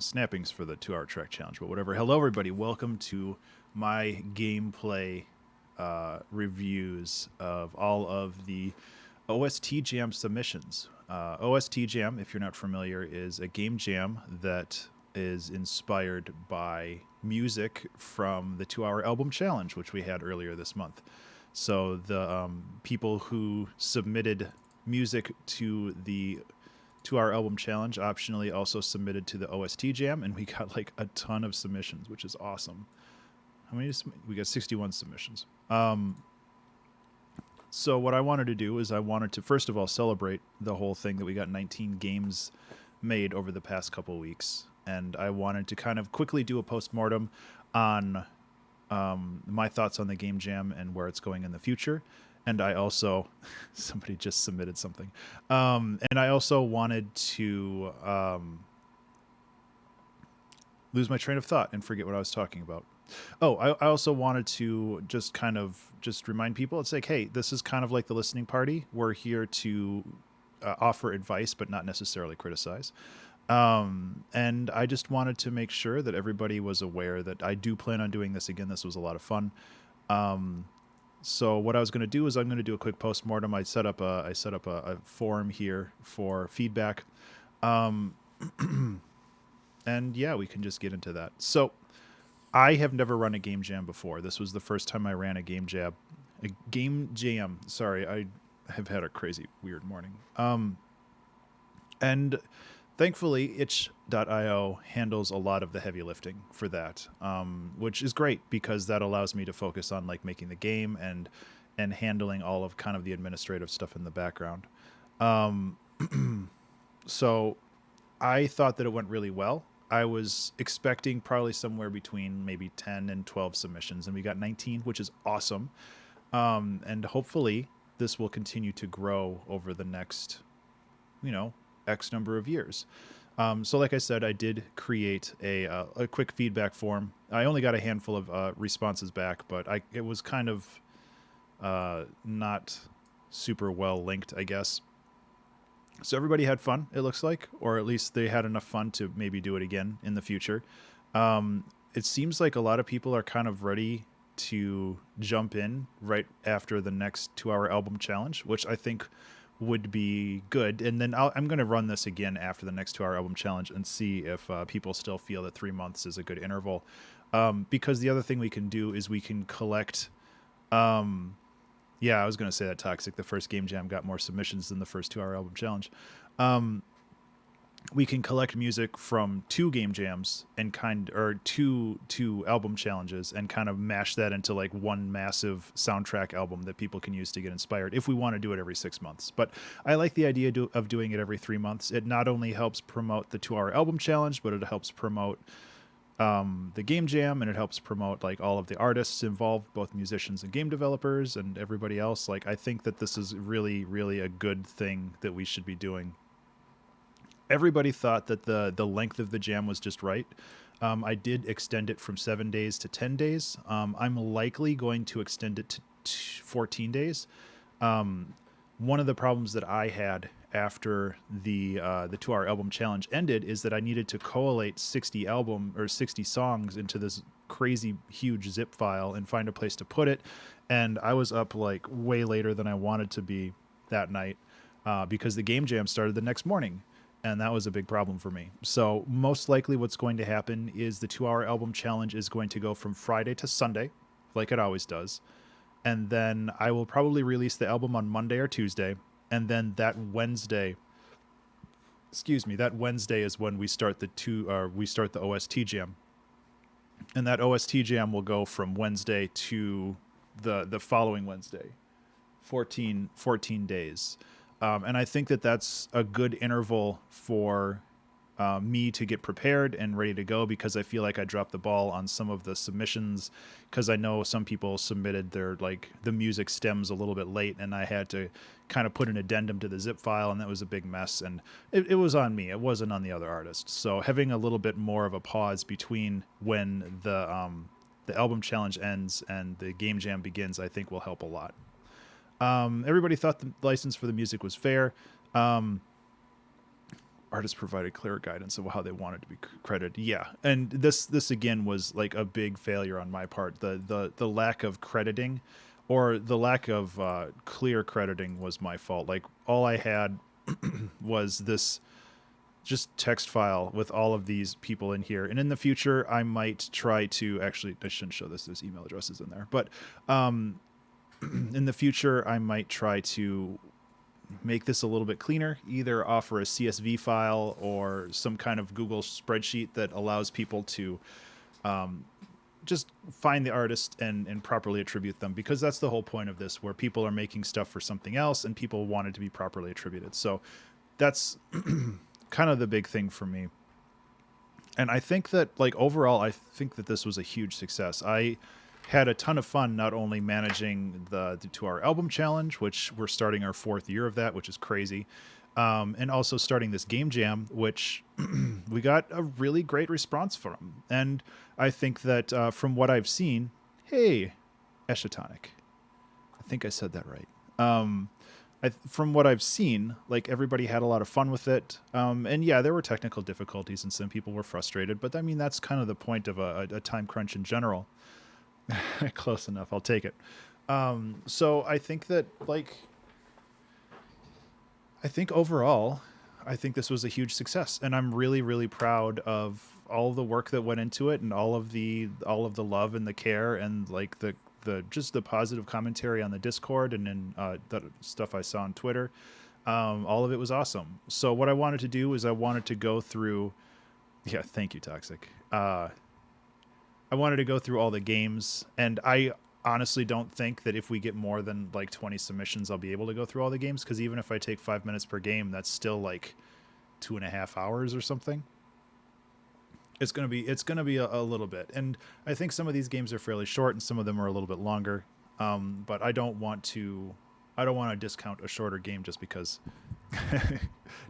snappings for the 2 hour track challenge, but whatever. Hello, everybody. Welcome to my gameplay reviews of all of the OST Jam submissions. OST Jam, if you're not familiar, is a game jam that is inspired by music from the 2 hour album challenge, which we had earlier this month. So the people who submitted music to the 2 hour album challenge optionally also submitted to the OST Jam, and we got like a ton of submissions, which is awesome. How many? We got 61 submissions. So what I wanted to do is I wanted to first of all celebrate the whole thing that we got 19 games made over the past couple weeks, and I wanted to kind of quickly do a postmortem on my thoughts on the game jam and where it's going in the future. And I also, somebody just submitted something, and I also wanted to lose my train of thought and forget what I was talking about. Oh, I also wanted to just kind of just remind people, it's like, hey, this is kind of like the listening party. We're here to offer advice, but not necessarily criticize. And I just wanted to make sure that everybody was aware that I do plan on doing this again. This was a lot of fun. So what I was going to do is I'm going to do a quick postmortem. I set up a forum here for feedback. And yeah, we can just get into that. So I have never run a game jam before. This was the first time I ran a game jam. Sorry, I have had a crazy, weird morning. And thankfully, itch.io handles a lot of the heavy lifting for that, which is great because that allows me to focus on like making the game and handling all of kind of the administrative stuff in the background. So I thought that it went really well. I was expecting probably somewhere between maybe 10 and 12 submissions, and we got 19, which is awesome. And hopefully this will continue to grow over the next, X number of years. So like I said, I did create a quick feedback form. I only got a handful of responses back, but it was kind of not super well linked, I guess. So everybody had fun, it looks like, or at least they had enough fun to maybe do it again in the future. It seems like a lot of people are kind of ready to jump in right after the next 2 hour album challenge, which I think would be good. And then I'm going to run this again after the next 2 hour album challenge and see if people still feel that 3 months is a good interval. Because the other thing we can do is we can collect. Yeah, I was going to say that Toxic. The first game jam got more submissions than the first 2 hour album challenge. We can collect music from 2 game jams and two album challenges and kind of mash that into like one massive soundtrack album that people can use to get inspired if we want to do it every 6 months. But I like the idea of doing it every 3 months. It not only helps promote the 2 hour album challenge, but it helps promote the game jam, and it helps promote like all of the artists involved, both musicians and game developers and everybody else. Like, I think that this is really, really a good thing that we should be doing. Everybody thought that the length of the jam was just right. I did extend it from 7 days to 10 days. I'm likely going to extend it to 14 days. One of the problems that I had after the 2 hour album challenge ended is that I needed to collate 60 songs into this crazy huge zip file and find a place to put it. And I was up like way later than I wanted to be that night because the game jam started the next morning. And that was a big problem for me. So most likely what's going to happen is the 2 hour album challenge is going to go from Friday to Sunday, like it always does. And then I will probably release the album on Monday or Tuesday. And then that Wednesday is when we start the OST Jam. And that OST Jam will go from Wednesday to the following Wednesday, 14 days. And I think that that's a good interval for me to get prepared and ready to go, because I feel like I dropped the ball on some of the submissions, because I know some people submitted the music stems a little bit late, and I had to kind of put an addendum to the zip file, and that was a big mess, and it was on me. It wasn't on the other artists. So having a little bit more of a pause between when the album challenge ends and the game jam begins, I think will help a lot. Everybody thought the license for the music was fair. artists provided clear guidance of how they wanted to be credited. Yeah, and this again was like a big failure on my part. The lack of crediting, or the lack of clear crediting, was my fault. Like, all I had was this just text file with all of these people in here. And in the future, I might try to actually, I shouldn't show this. There's email addresses in there, but in the future, I might try to make this a little bit cleaner, either offer a CSV file or some kind of Google spreadsheet that allows people to just find the artist and properly attribute them, because that's the whole point of this, where people are making stuff for something else and people want it to be properly attributed. So that's kind of the big thing for me. And I think that, like, overall, I think that this was a huge success. I had a ton of fun not only managing the 2-hour album challenge, which we're starting our 4th year of that, which is crazy, and also starting this game jam, which we got a really great response from. And I think that from what I've seen, hey, Eshatonic, I think I said that right. From what I've seen, like, everybody had a lot of fun with it. And yeah, there were technical difficulties and some people were frustrated, but I mean, that's kind of the point of a time crunch in general. Close enough. I'll take it. So I think that, like, I think overall, I think this was a huge success, and I'm really, really proud of all the work that went into it, and all of the love and the care, and like the just the positive commentary on the Discord and in the stuff I saw on Twitter. All of it was awesome. So what I wanted to do is I wanted to go through. Yeah, thank you, Toxic. I wanted to go through all the games, and I honestly don't think that if we get more than like 20 submissions, I'll be able to go through all the games, because even if I take 5 minutes per game, that's still like 2.5 hours or something. It's gonna be a little bit, and I think some of these games are fairly short, and some of them are a little bit longer. But I don't want to discount a shorter game just because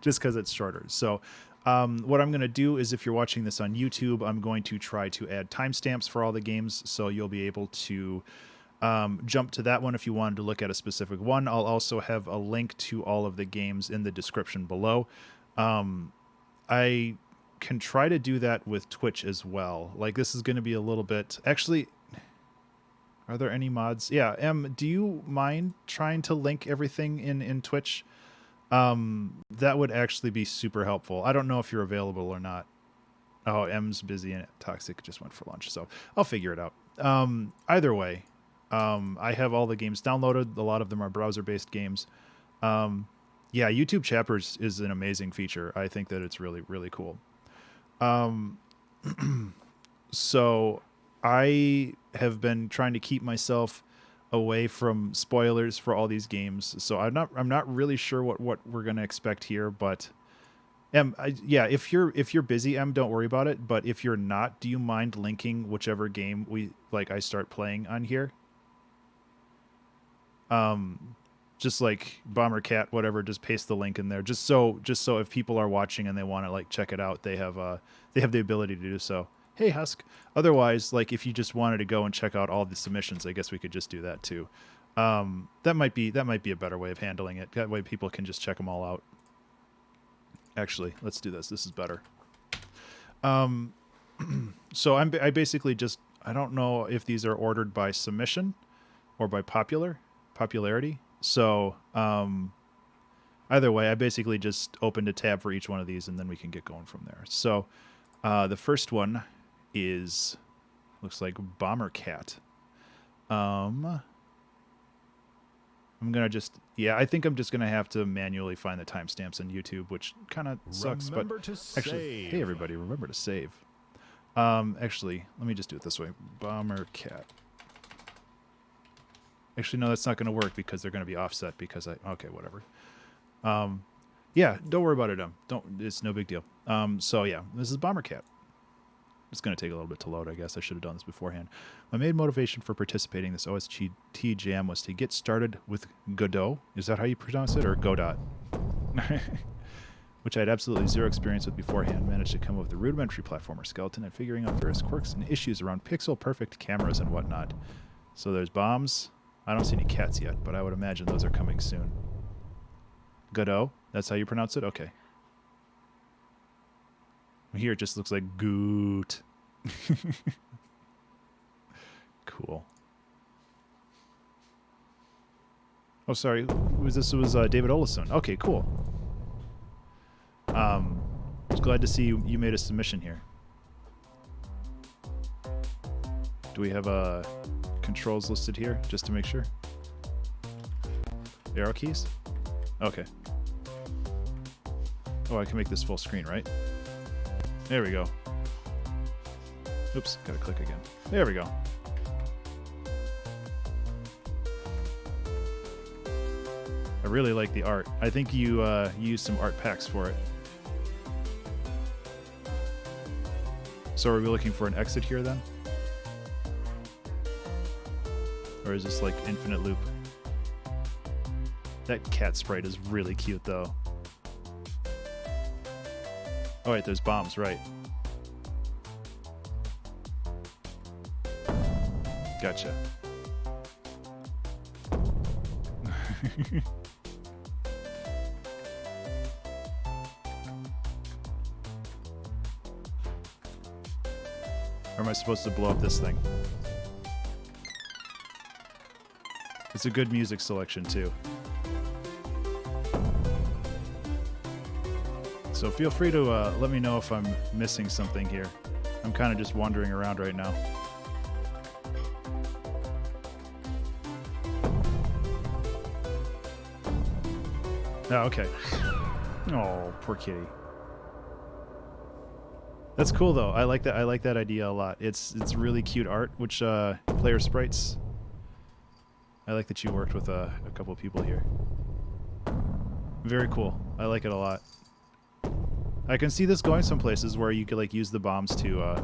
it's shorter. So what I'm going to do is, if you're watching this on YouTube, I'm going to try to add timestamps for all the games, so you'll be able to jump to that one if you wanted to look at a specific one. I'll also have a link to all of the games in the description below. I can try to do that with Twitch as well. Like, this is going to be a little bit... Actually, are there any mods? Yeah, do you mind trying to link everything in Twitch? That would actually be super helpful. I don't know if you're available or not. Oh, M's busy and Toxic just went for lunch, so I'll figure it out. Either way, I have all the games downloaded. A lot of them are browser-based games. Yeah, YouTube Chapters is an amazing feature. I think that it's really, really cool. So I have been trying to keep myself away from spoilers for all these games, so I'm not really sure what we're gonna expect here. But yeah, if you're busy, don't worry about it. But if you're not, do you mind linking whichever game I start playing on here? Just like Bombercat, whatever, just paste the link in there, just so if people are watching and they want to like check it out, they have the ability to do so. Hey, Husk. Otherwise, like, if you just wanted to go and check out all the submissions, I guess we could just do that too. That might be a better way of handling it. That way people can just check them all out. Actually, let's do this. This is better. So I basically just, I don't know if these are ordered by submission or by popularity. So either way, I basically just opened a tab for each one of these, and then we can get going from there. So the first one looks like Bombercat. I'm gonna just, I think I'm just gonna have to manually find the timestamps on YouTube, which kind of sucks. But actually, hey everybody, remember to save. Actually, let me just do it this way. Bombercat. Actually, no, that's not going to work because they're going to be offset because okay, whatever. Yeah, don't worry about it. It's no big deal. So yeah, this is Bombercat. It's going to take a little bit to load, I guess. I should have done this beforehand. My main motivation for participating in this OST Jam was to get started with Godot. Is that how you pronounce it? Or Godot? Which I had absolutely zero experience with beforehand. Managed to come up with a rudimentary platformer skeleton and figuring out various quirks and issues around pixel-perfect cameras and whatnot. So there's bombs. I don't see any cats yet, but I would imagine those are coming soon. Godot? That's how you pronounce it? Okay. Here it just looks like goot. Cool. Oh, sorry. Who was this? It was David Olison. Okay, cool. Just glad to see you made a submission here. Do we have controls listed here, just to make sure? Arrow keys? Okay. Oh, I can make this full screen, right? There we go. Oops, gotta click again. There we go. I really like the art. I think you used some art packs for it. So are we looking for an exit here then? Or is this like infinite loop? That cat sprite is really cute though. Oh wait, there's bombs, right. Gotcha. Or am I supposed to blow up this thing? It's a good music selection too. So feel free to let me know if I'm missing something here. I'm kind of just wandering around right now. Oh, okay. Oh, poor kitty. That's cool though. I like that. I like that idea a lot. It's really cute art. Which player sprites? I like that you worked with a couple of people here. Very cool. I like it a lot. I can see this going some places where you could like use the bombs to.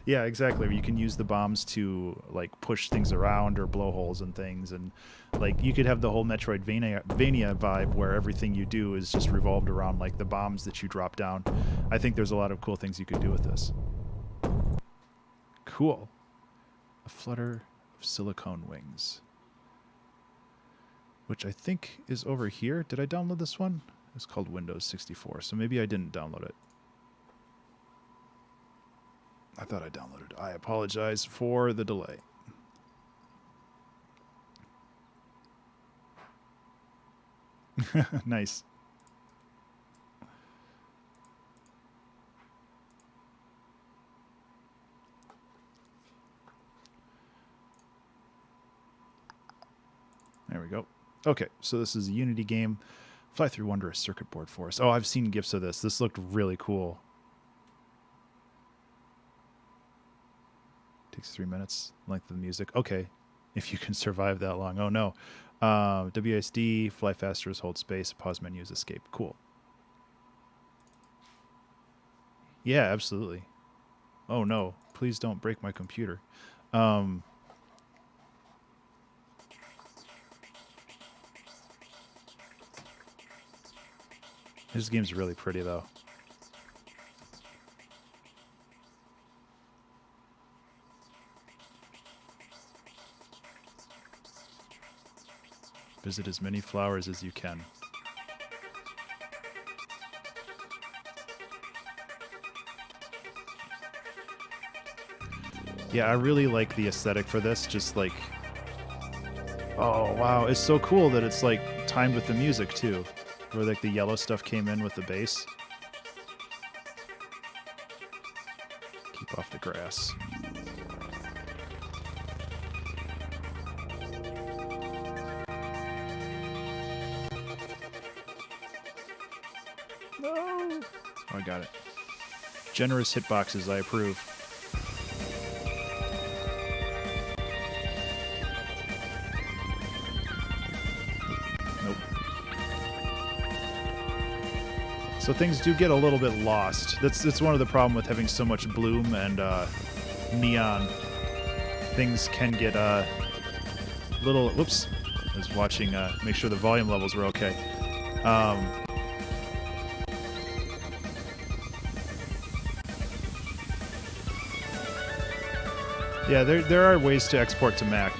Yeah, exactly. You can use the bombs to like push things around or blow holes in things, and like you could have the whole Metroidvania vibe where everything you do is just revolved around like the bombs that you drop down. I think there's a lot of cool things you could do with this. Cool. A flutter of silicone wings, which I think is over here. Did I download this one? It's called Windows 64, so maybe I didn't download it. I thought I downloaded it. I apologize for the delay. Nice. There we go. Okay, so this is a Unity game. Fly through wondrous circuit board for us. Oh, I've seen GIFs of this. This looked really cool. Takes 3 minutes. Length of the music. Okay, if you can survive that long. Oh no. WSD, fly faster is hold space. Pause menu is escape. Cool. Yeah, absolutely. Oh no, please don't break my computer. This game's really pretty though. Visit as many flowers as you can. Yeah, I really like the aesthetic for this. Just like, oh wow, it's so cool that it's like timed with the music too, where like the yellow stuff came in with the bass. Keep off the grass. No. Oh, I got it. Generous hitboxes, I approve. Nope. So things do get a little bit lost. That's one of the problem with having so much bloom and neon. Things can get little. Whoops! I was watching. Make sure the volume levels were okay. Yeah, there are ways to export to Mac.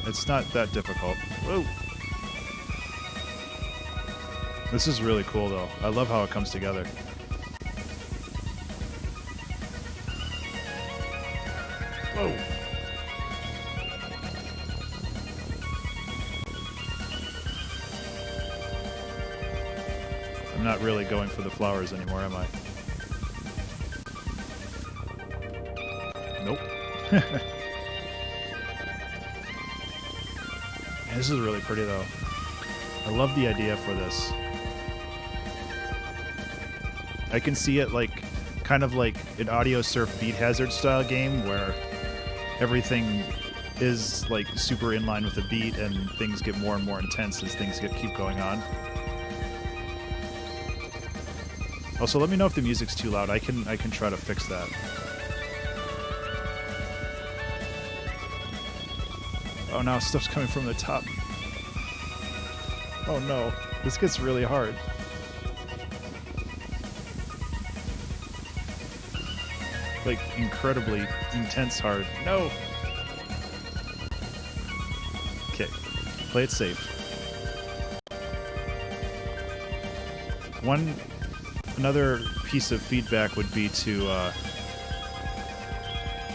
It's not that difficult. Whoa. This is really cool, though. I love how it comes together. Whoa. I'm not really going for the flowers anymore, am I? Nope. This is really pretty, though. I love the idea for this. I can see it like kind of like an Audio Surf Beat Hazard style game where everything is like super in line with the beat and things get more and more intense as things keep going on. Also, let me know if the music's too loud. I can try to fix that. Oh no, stuff's coming from the top. Oh no, this gets really hard. Like, incredibly intense hard. No! Okay, play it safe. Another piece of feedback would be to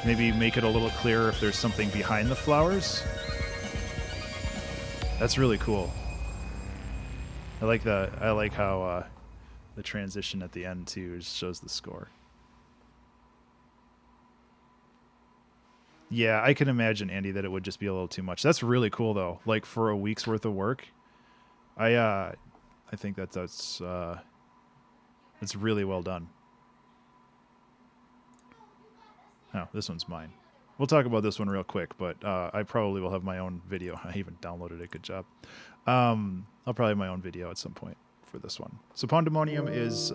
maybe make it a little clearer if there's something behind the flowers. That's really cool. I like that. I like how the transition at the end too shows the score. Yeah, I can imagine, Andy, that it would just be a little too much. That's really cool, though. Like for a week's worth of work, I think that's really well done. Oh, this one's mine. We'll talk about this one real quick, but I probably will have my own video. I even downloaded it. Good job. I'll probably have my own video at some point for this one. So Pawndamonium is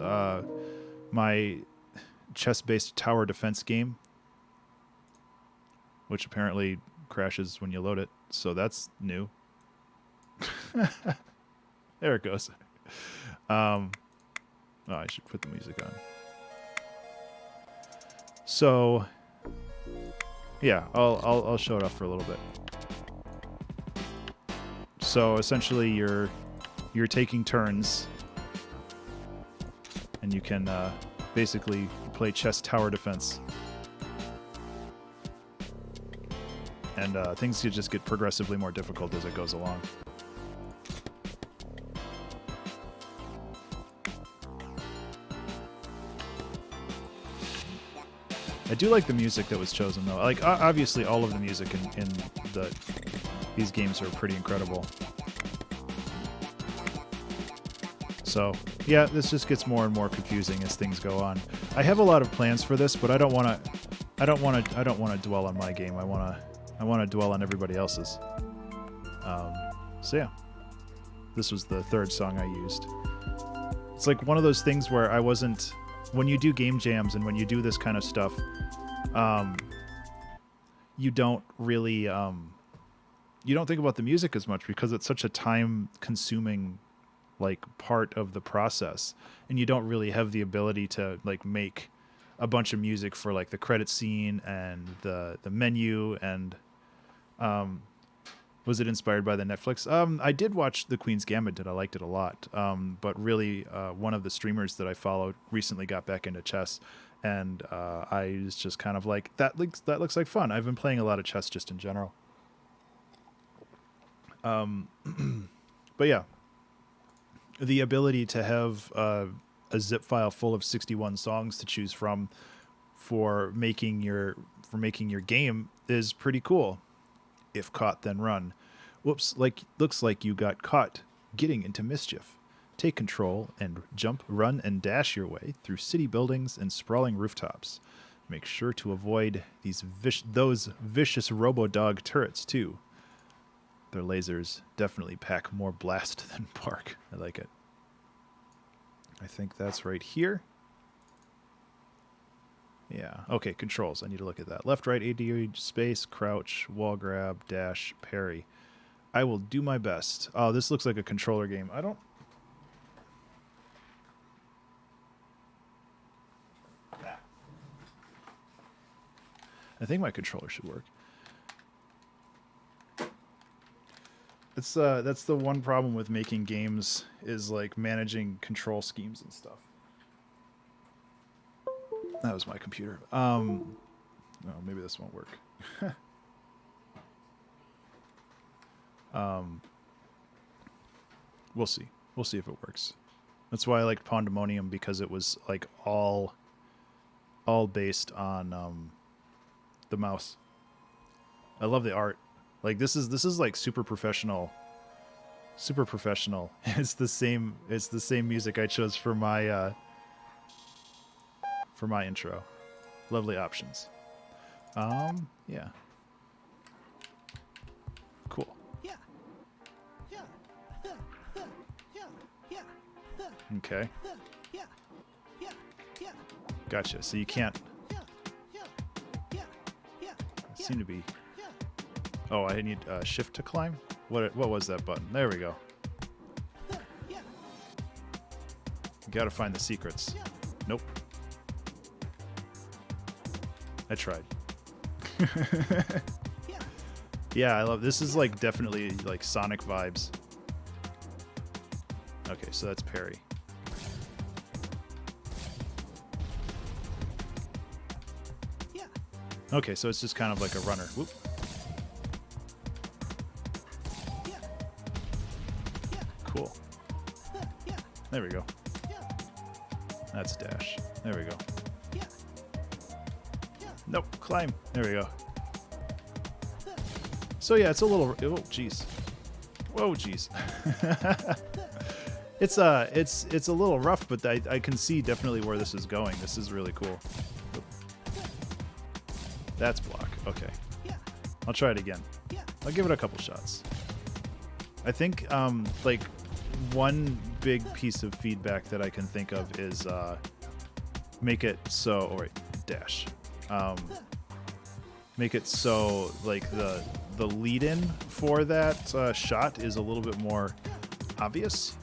my chess-based tower defense game, which apparently crashes when you load it. So that's new. There it goes. Oh, I should put the music on. So, yeah, I'll show it off for a little bit. So essentially, you're taking turns, and you can basically play chess tower defense. And things could just get progressively more difficult as it goes along. I do like the music that was chosen, though. Like, obviously, all of the music in these games are pretty incredible. So, yeah, this just gets more and more confusing as things go on. I have a lot of plans for this, but I don't want to dwell on my game. I want to dwell on everybody else's. So yeah, this was the third song I used. It's like one of those things where I wasn't... When you do game jams and when you do this kind of stuff, you don't really... you don't think about the music as much because it's such a time-consuming like part of the process, and you don't really have the ability to like make a bunch of music for like the credit scene and the menu and... was it inspired by the Netflix? I did watch The Queen's Gambit, and I liked it a lot. But really, one of the streamers that I followed recently got back into chess, and I was just kind of like, that looks like fun. I've been playing a lot of chess just in general. But yeah, the ability to have a zip file full of 61 songs to choose from for making your game is pretty cool. If caught, then run. Whoops, looks like you got caught getting into mischief. Take control and jump, run, and dash your way through city buildings and sprawling rooftops. Make sure to avoid those vicious Robo-Dog turrets, too. Their lasers definitely pack more blast than bark. I like it. I think that's right here. Yeah. Okay, controls. I need to look at that. Left, right, AD, space, crouch, wall grab, dash, parry. I will do my best. Oh, this looks like a controller game. I think my controller should work. It's that's the one problem with making games is like managing control schemes and stuff. That was my computer. No, maybe this won't work. We'll see. We'll see if it works. That's why I liked Pawndamonium, because it was like all based on the mouse. I love the art. Like this is like super professional. Super professional. It's the same music I chose for my intro. Lovely options. Yeah. Cool. Okay. Gotcha. So you can't seem to be. Oh, I need shift to climb? What was that button? There we go. You gotta find the secrets. Nope. I tried. Yeah, I love this. Is like definitely like Sonic vibes. Okay, so that's parry. Okay, so it's just kind of like a runner. Whoop. Cool. There we go. That's dash. There we go. Nope, climb. There we go. So yeah, it's a little. Oh, jeez. Whoa, jeez. It's a little rough, but I can see definitely where this is going. This is really cool. That's block. Okay. I'll try it again. I'll give it a couple shots. I think like one big piece of feedback that I can think of is make it so. Oh wait, dash. Make it so like the lead-in for that shot is a little bit more obvious.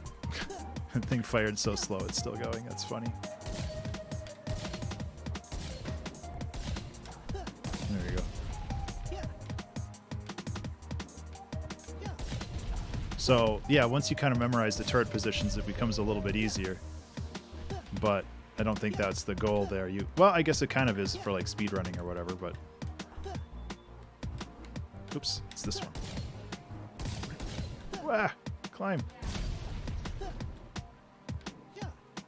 The thing fired so slow it's still going. That's funny. There you go. So yeah, once you kind of memorize the turret positions, it becomes a little bit easier. But I don't think that's the goal there. Well, I guess it kind of is for like speedrunning or whatever, but oops, it's this one. Wah, climb.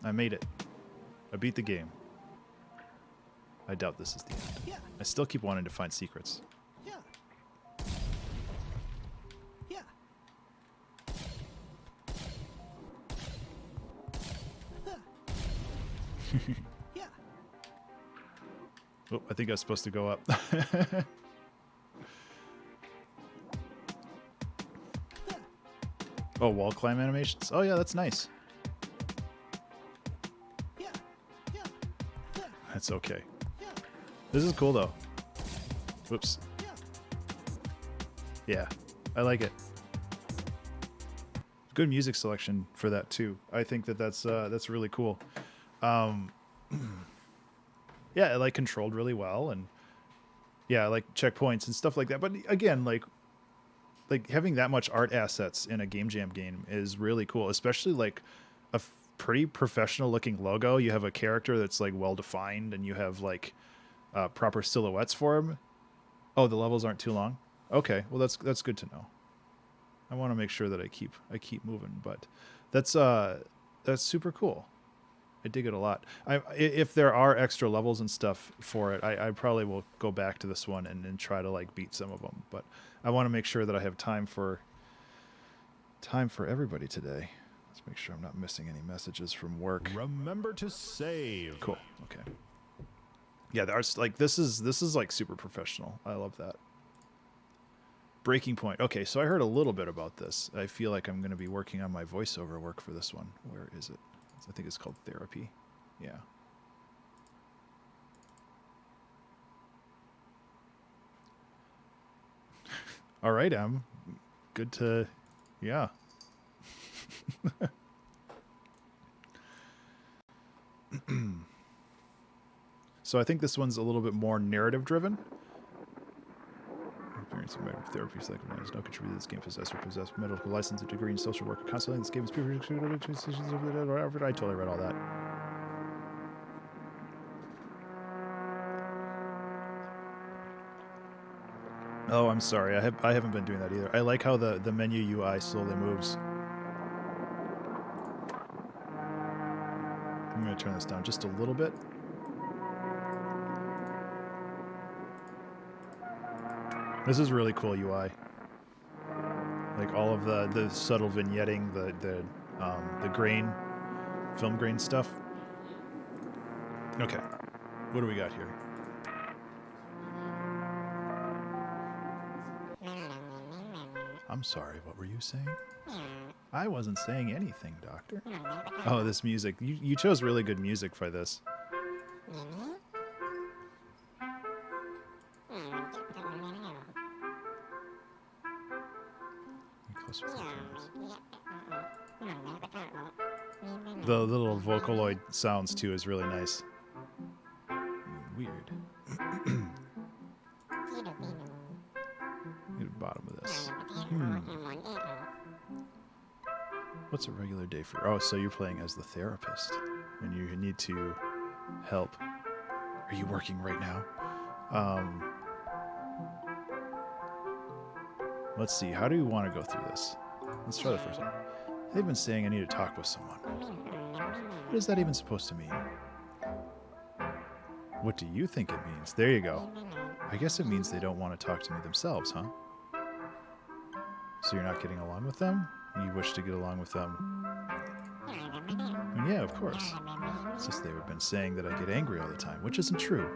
I made it. I beat the game. I doubt this is the end. I still keep wanting to find secrets. Oh, I think I was supposed to go up. Oh, wall climb animations? Oh yeah, that's nice. That's okay. This is cool though. Whoops. Yeah, I like it. Good music selection for that too. I think that's really cool. Yeah, it like controlled really well, and yeah, I like checkpoints and stuff like that. But again, like having that much art assets in a game jam game is really cool, especially like a pretty professional looking logo. You have a character that's like well defined, and you have like proper silhouettes for him. Oh, the levels aren't too long. Okay, well that's good to know. I want to make sure that I keep moving, but that's super cool. I dig it a lot. If there are extra levels and stuff for it, I probably will go back to this one and try to like beat some of them. But I want to make sure that I have time for everybody today. Let's make sure I'm not missing any messages from work. Remember to save. Cool. Okay. Yeah, the art's like this is like super professional. I love that. BreakingPoint. Okay, so I heard a little bit about this. I feel like I'm going to be working on my voiceover work for this one. Where is it? I think it's called Therapy. Yeah. All right, Em. Good to, yeah. So I think this one's a little bit more narrative driven. experiencing medical therapy, psychoanalysis, no contributor to this game possess medical license, a degree in social work, constantly this game is I totally read all that. Oh, I'm sorry. I haven't been doing that either. I like how the menu UI slowly moves. I'm going to turn this down just a little bit. This is really cool UI. Like all of the subtle vignetting, the grain, film grain stuff. Okay, what do we got here? I'm sorry, what were you saying? I wasn't saying anything, Doctor. Oh, this music. You chose really good music for this. The little Vocaloid sounds too is really nice. Weird. Get the bottom of this. What's a regular day for? Oh, so you're playing as the therapist, and you need to help. Are you working right now? Let's see. How do you want to go through this? Let's try the first one. They've been saying I need to talk with someone. What is that even supposed to mean? What do you think it means? There you go. I guess it means they don't want to talk to me themselves, huh? So you're not getting along with them? You wish to get along with them? And yeah, of course. It's just they've been saying that I get angry all the time, which isn't true.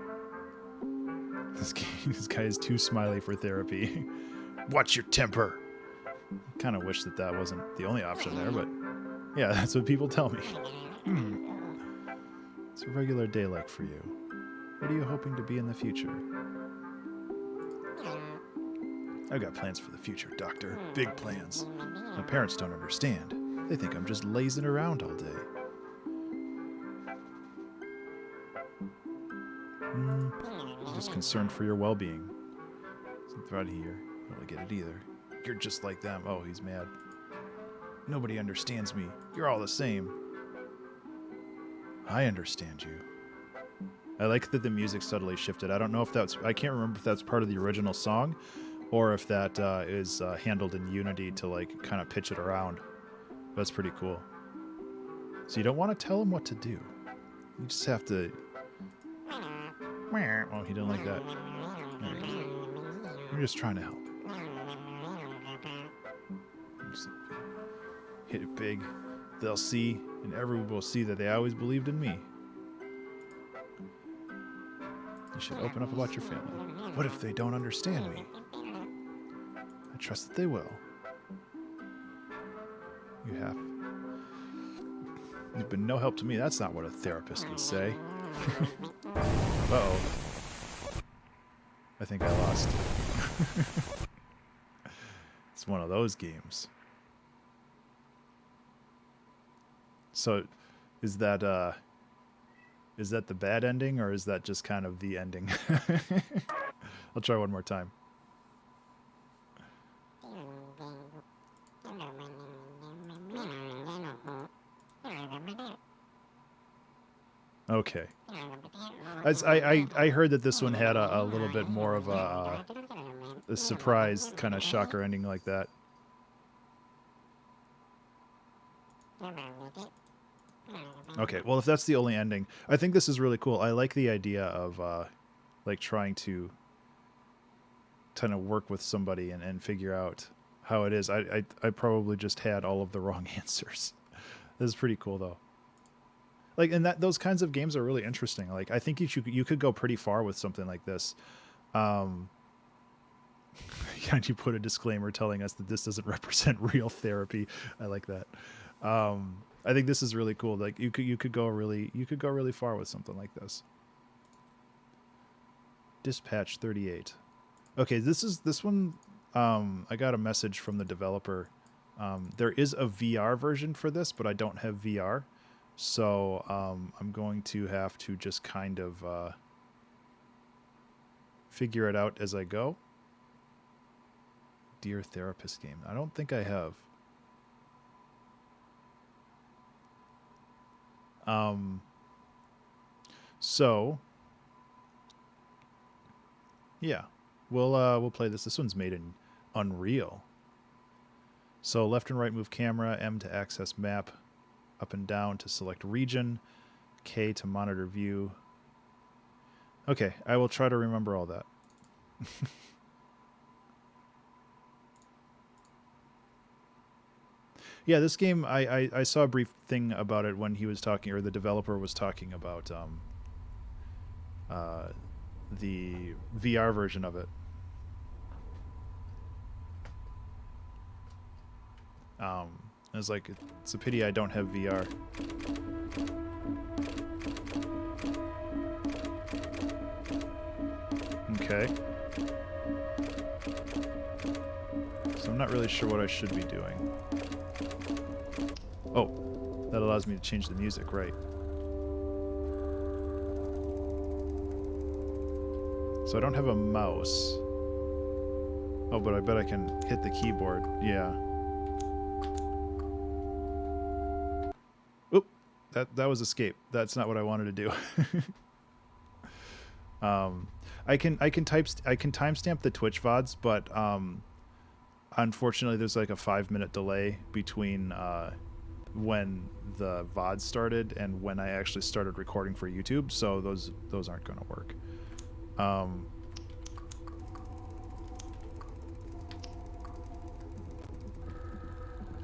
This guy is too smiley for therapy. Watch your temper. Kind of wish that wasn't the only option there, but yeah, that's what people tell me. It's a regular day like for you. What are you hoping to be in the future? I've got plans for the future, Doctor. Big plans. My parents don't understand. They think I'm just lazing around all day. Just concerned for your well-being. Something out here. I don't get it either. You're just like them. Oh, he's mad. Nobody understands me. You're all the same. I understand you. I like that the music subtly shifted. I don't know if I can't remember if that's part of the original song or if that is handled in Unity to like kind of pitch it around. That's pretty cool. So you don't want to tell him what to do. You just have to... Oh, he didn't like that. There you go. I'm just trying to help. Just hit it big. They'll see, and everyone will see that they always believed in me. You should open up about your family. What if they don't understand me? I trust that they will. You've been no help to me. That's not what a therapist would say. Uh-oh. I think I lost. It's one of those games. So, is that the bad ending, or is that just kind of the ending? I'll try one more time. Okay. I heard that this one had a little bit more of a surprise kind of shocker ending like that. Okay, well, if that's the only ending, I think this is really cool. I like the idea of like trying to kind of work with somebody and figure out how it is. I probably just had all of the wrong answers. This is pretty cool though. Like, and those kinds of games are really interesting. Like, I think you could go pretty far with something like this. Can't you put a disclaimer telling us that this doesn't represent real therapy? I like that. I think this is really cool. Like, you could go really far with something like this. Dispatch 38. Okay, this one. I got a message from the developer. There is a VR version for this, but I don't have VR. So I'm going to have to just kind of figure it out as I go. Dear Therapist game. I don't think I have. So yeah, we'll play this. This one's made in Unreal. So left and right move camera, M to access map, up and down to select region, K to monitor view. Okay, I will try to remember all that. Yeah, this game, I saw a brief thing about it when he was talking, or the developer was talking about the VR version of it. I was like, it's a pity I don't have VR. Okay. So I'm not really sure what I should be doing. Oh, that allows me to change the music, right. So I don't have a mouse. Oh, but I bet I can hit the keyboard. Yeah. Oop, that was escape. That's not what I wanted to do. I can timestamp the Twitch VODs, but unfortunately there's like a 5-minute delay between when the VOD started and when I actually started recording for YouTube, so those aren't going to work.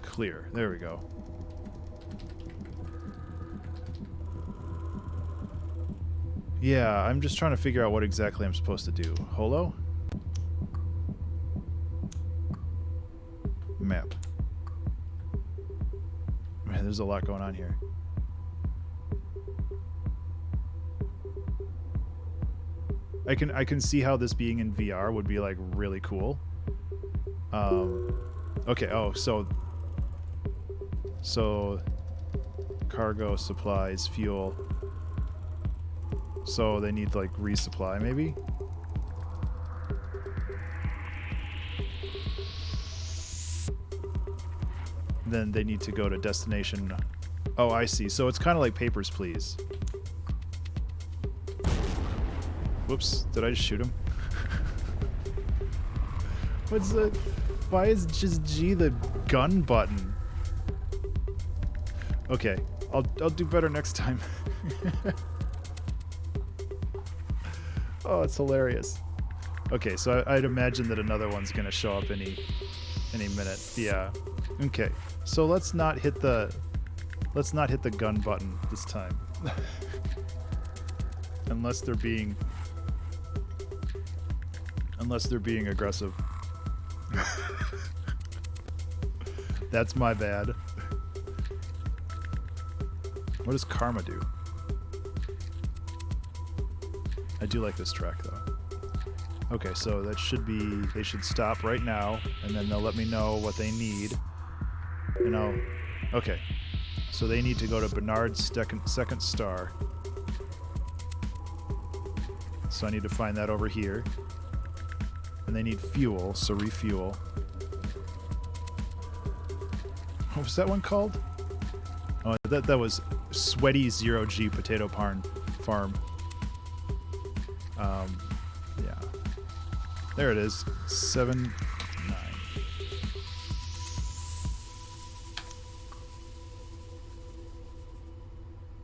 Clear. There we go. Yeah, I'm just trying to figure out what exactly I'm supposed to do. Holo? Map. Man, there's a lot going on here. I can see how this being in VR would be like really cool. Okay, oh, so cargo, supplies, fuel. So they need like resupply maybe? Then they need to go to destination. Oh, I see. So it's kind of like Papers, Please. Whoops, did I just shoot him? What's the... Why is just G the gun button? Okay, I'll do better next time. Oh, it's hilarious. Okay, so I'd imagine that another one's gonna show up any minute. Yeah. Okay. So let's not hit the gun button this time. Unless they're being aggressive. That's my bad. What does Karma do? I do like this track though. Okay, so that should be, they should stop right now and then they'll let me know what they need. You know, okay. So they need to go to Bernard's second star. So I need to find that over here. And they need fuel, so refuel. What was that one called? Oh, that was Sweaty 0G Potato Farm. Yeah. There it is. 7, 9.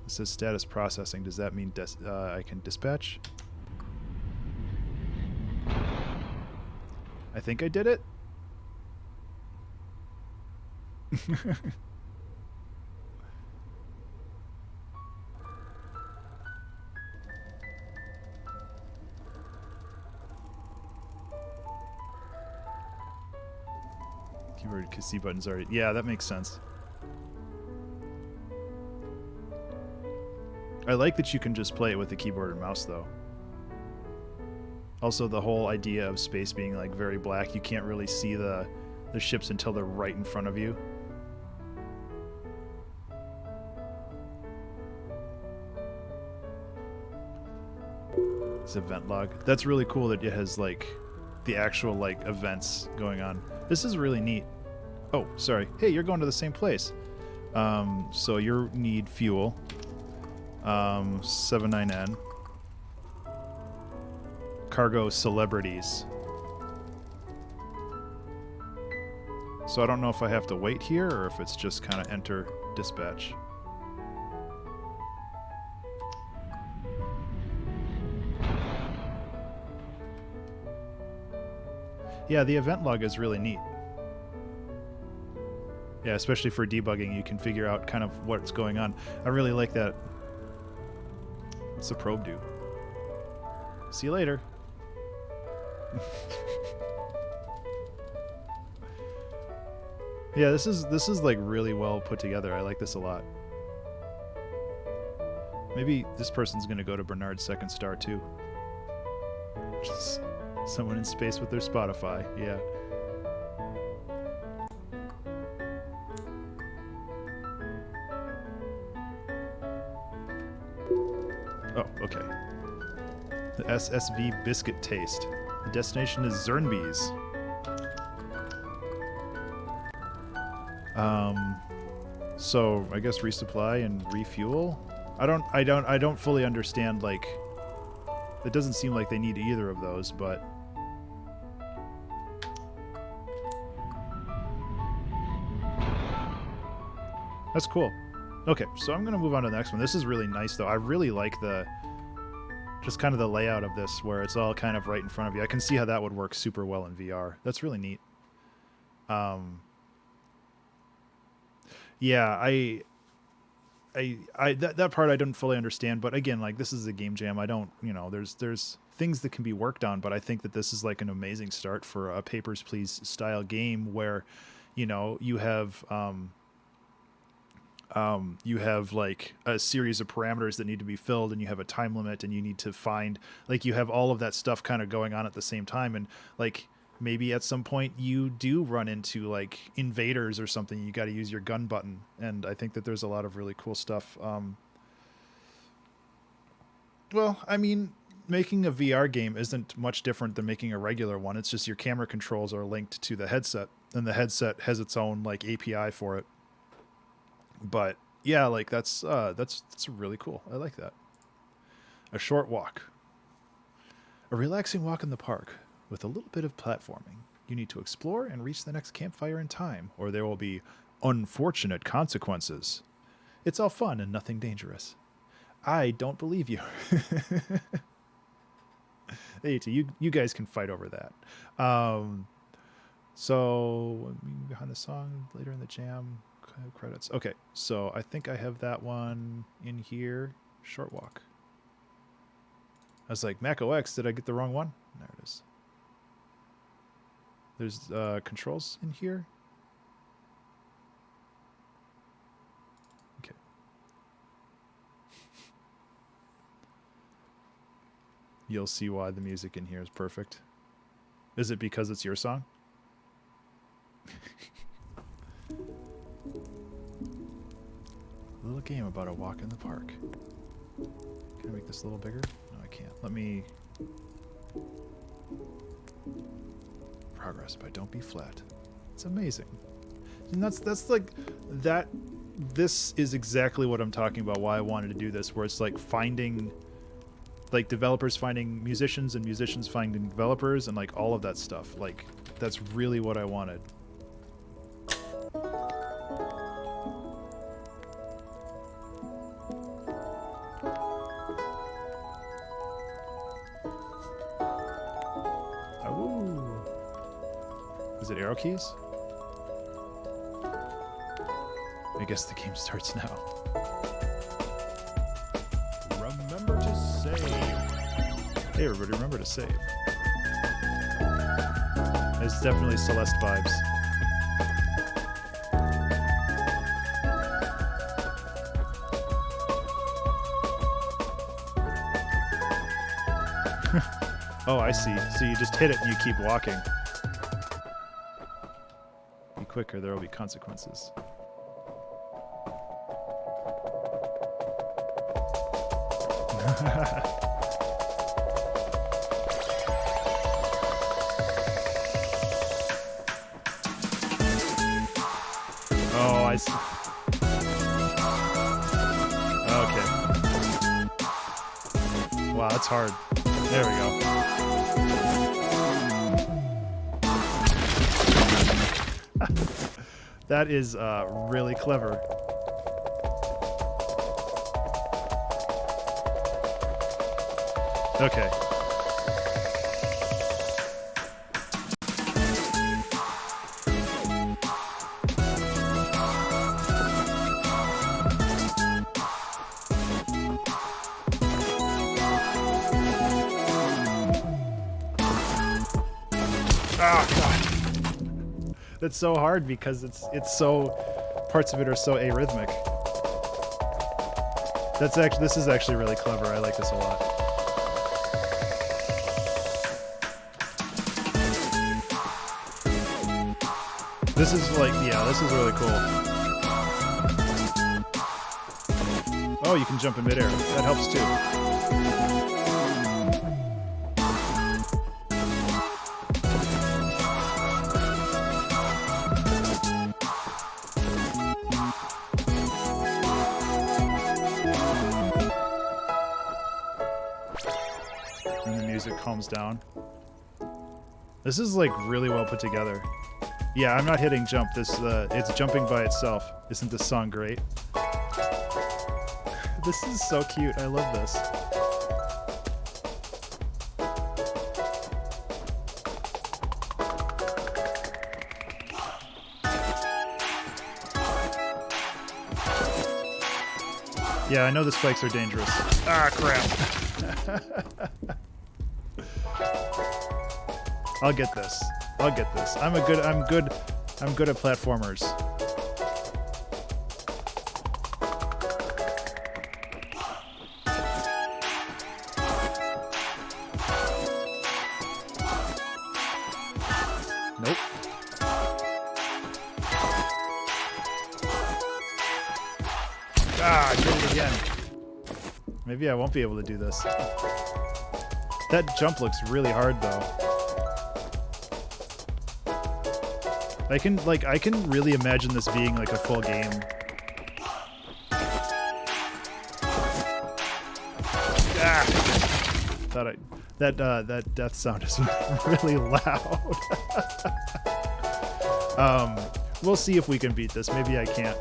It says status processing. Does that mean I can dispatch? I think I did it. Keyboard C buttons already. Yeah, that makes sense. I like that you can just play it with the keyboard and mouse, though. Also, the whole idea of space being like very black, you can't really see the ships until they're right in front of you. It's event log. That's really cool that it has like the actual like events going on. This is really neat. Oh, sorry. Hey, you're going to the same place. So you need fuel. 79N. Cargo celebrities. So I don't know if I have to wait here or if it's just kind of enter dispatch. Yeah, the event log is really neat. Yeah, especially for debugging, you can figure out kind of what's going on. I really like that. What's the probe do? See you later. Yeah, this is like really well put together. I like this a lot. Maybe this person's gonna go to Bernard's second star too. Just someone in space with their Spotify. Yeah. Oh, okay. The SSV biscuit taste. The destination is Zernby's. So I guess resupply and refuel. I don't fully understand, like, it doesn't seem like they need either of those, but that's cool. Okay, so I'm gonna move on to the next one. This is really nice though. I really like the just kind of the layout of this where it's all kind of right in front of you. I can see how that would work super well in VR. That's really neat. Yeah, that part I don't fully understand, but again, like, this is a game jam. I don't, you know, there's things that can be worked on, but I think that this is like an amazing start for a Papers, Please style game where, you know, you have like a series of parameters that need to be filled, and you have a time limit, and you need to find, like, you have all of that stuff kind of going on at the same time, and like maybe at some point you do run into like invaders or something. You got to use your gun button, and I think that there's a lot of really cool stuff. Well, I mean, making a VR game isn't much different than making a regular one. It's just your camera controls are linked to the headset, and the headset has its own like API for it. But yeah, like that's really cool. I like that. A short walk. A relaxing walk in the park with a little bit of platforming. You need to explore and reach the next campfire in time, or there will be unfortunate consequences. It's all fun and nothing dangerous. I don't believe you. Hey, you guys can fight over that. So behind the song later in the jam. Credits. Okay, so I think I have that one in here. Short walk. I was like, Mac OS, did I get the wrong one? There it is. There's controls in here. Okay. You'll see why the music in here is perfect. Is it because it's your song? A little game about a walk in the park. Can I make this a little bigger? No, I can't. Let me... Progress by Don't Be Flat. It's amazing. And that's like... that... This is exactly what I'm talking about, why I wanted to do this, where it's like finding... like developers finding musicians and musicians finding developers and like all of that stuff. Like, that's really what I wanted. Is it arrow keys? I guess the game starts now. Remember to save. Hey everybody, remember to save. It's definitely Celeste vibes. Oh, I see. So you just hit it and you keep walking. Be quicker, there will be consequences. I see. Okay. Wow, that's hard. There we go. That is really clever. Okay. Oh, God. That's so hard because it's so, parts of it are so arrhythmic. This is actually really clever. I like this a lot. This is like, yeah, this is really cool. Oh, you can jump in midair. That helps too. Calms down. This is like really well put together. Yeah, I'm not hitting jump. It's jumping by itself. Isn't this song great? This is so cute. I love this. Yeah, I know the spikes are dangerous. Ah, crap. I'll get this. I'll get this. I'm good at platformers. Nope. Ah, I did it again. Maybe I won't be able to do this. That jump looks really hard though. I can really imagine this being like a full game. Ah! That death sound is really loud. We'll see if we can beat this. Maybe I can't.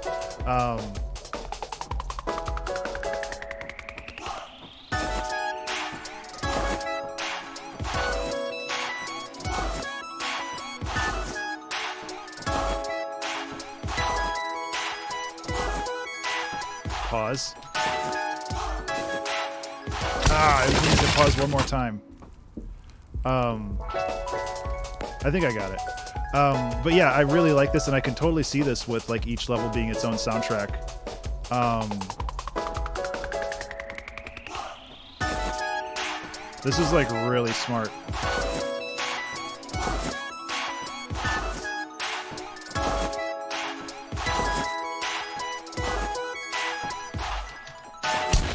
Pause. Ah, I need to pause one more time. I think I got it. But yeah, I really like this, and I can totally see this with like each level being its own soundtrack. This is like really smart.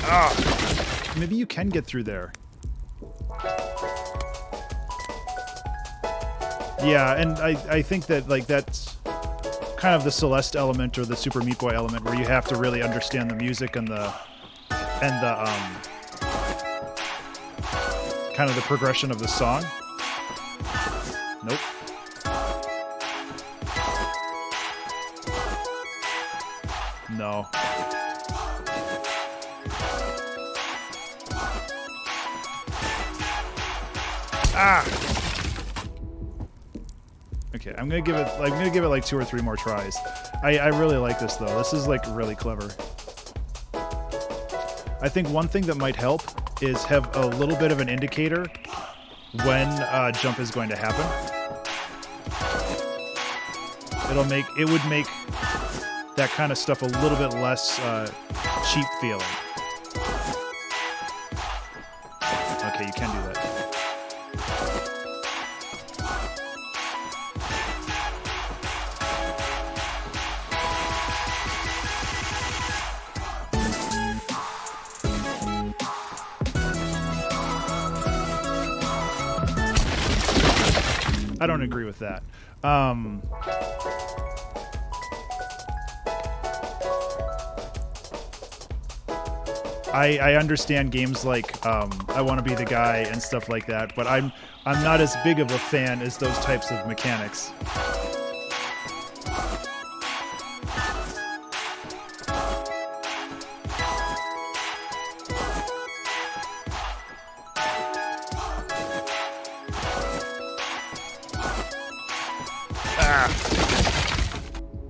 Ah, maybe you can get through there. Yeah, and I think that like that's kind of the Celeste element or the Super Meat Boy element where you have to really understand the music and the kind of the progression of the song. Nope. No. Ah. Okay, I'm gonna give it like 2 or 3 more tries. I really like this though. This is like really clever. I think one thing that might help is have a little bit of an indicator when jump is going to happen. It would make that kind of stuff a little bit less cheap feeling. Okay, you can do that. I don't agree with that. I understand games like I Want to Be the Guy and stuff like that, but I'm not as big of a fan as those types of mechanics.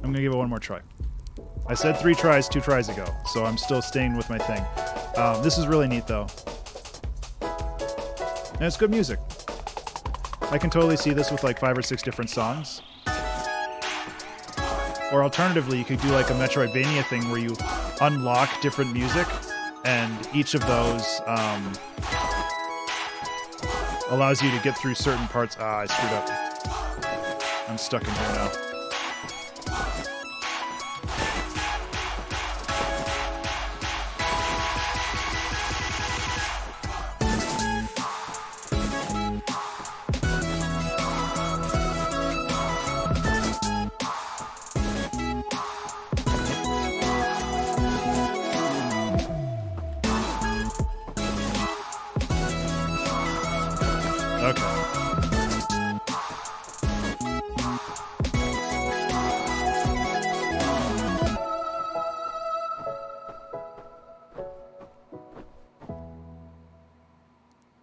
I'm gonna give it one more try. I said 3 tries 2 tries ago, so I'm still staying with my thing. This is really neat though. And it's good music. I can totally see this with like 5 or 6 different songs. Or alternatively, you could do like a Metroidvania thing where you unlock different music, and each of those allows you to get through certain parts. Ah, I screwed up. I'm stuck in here now.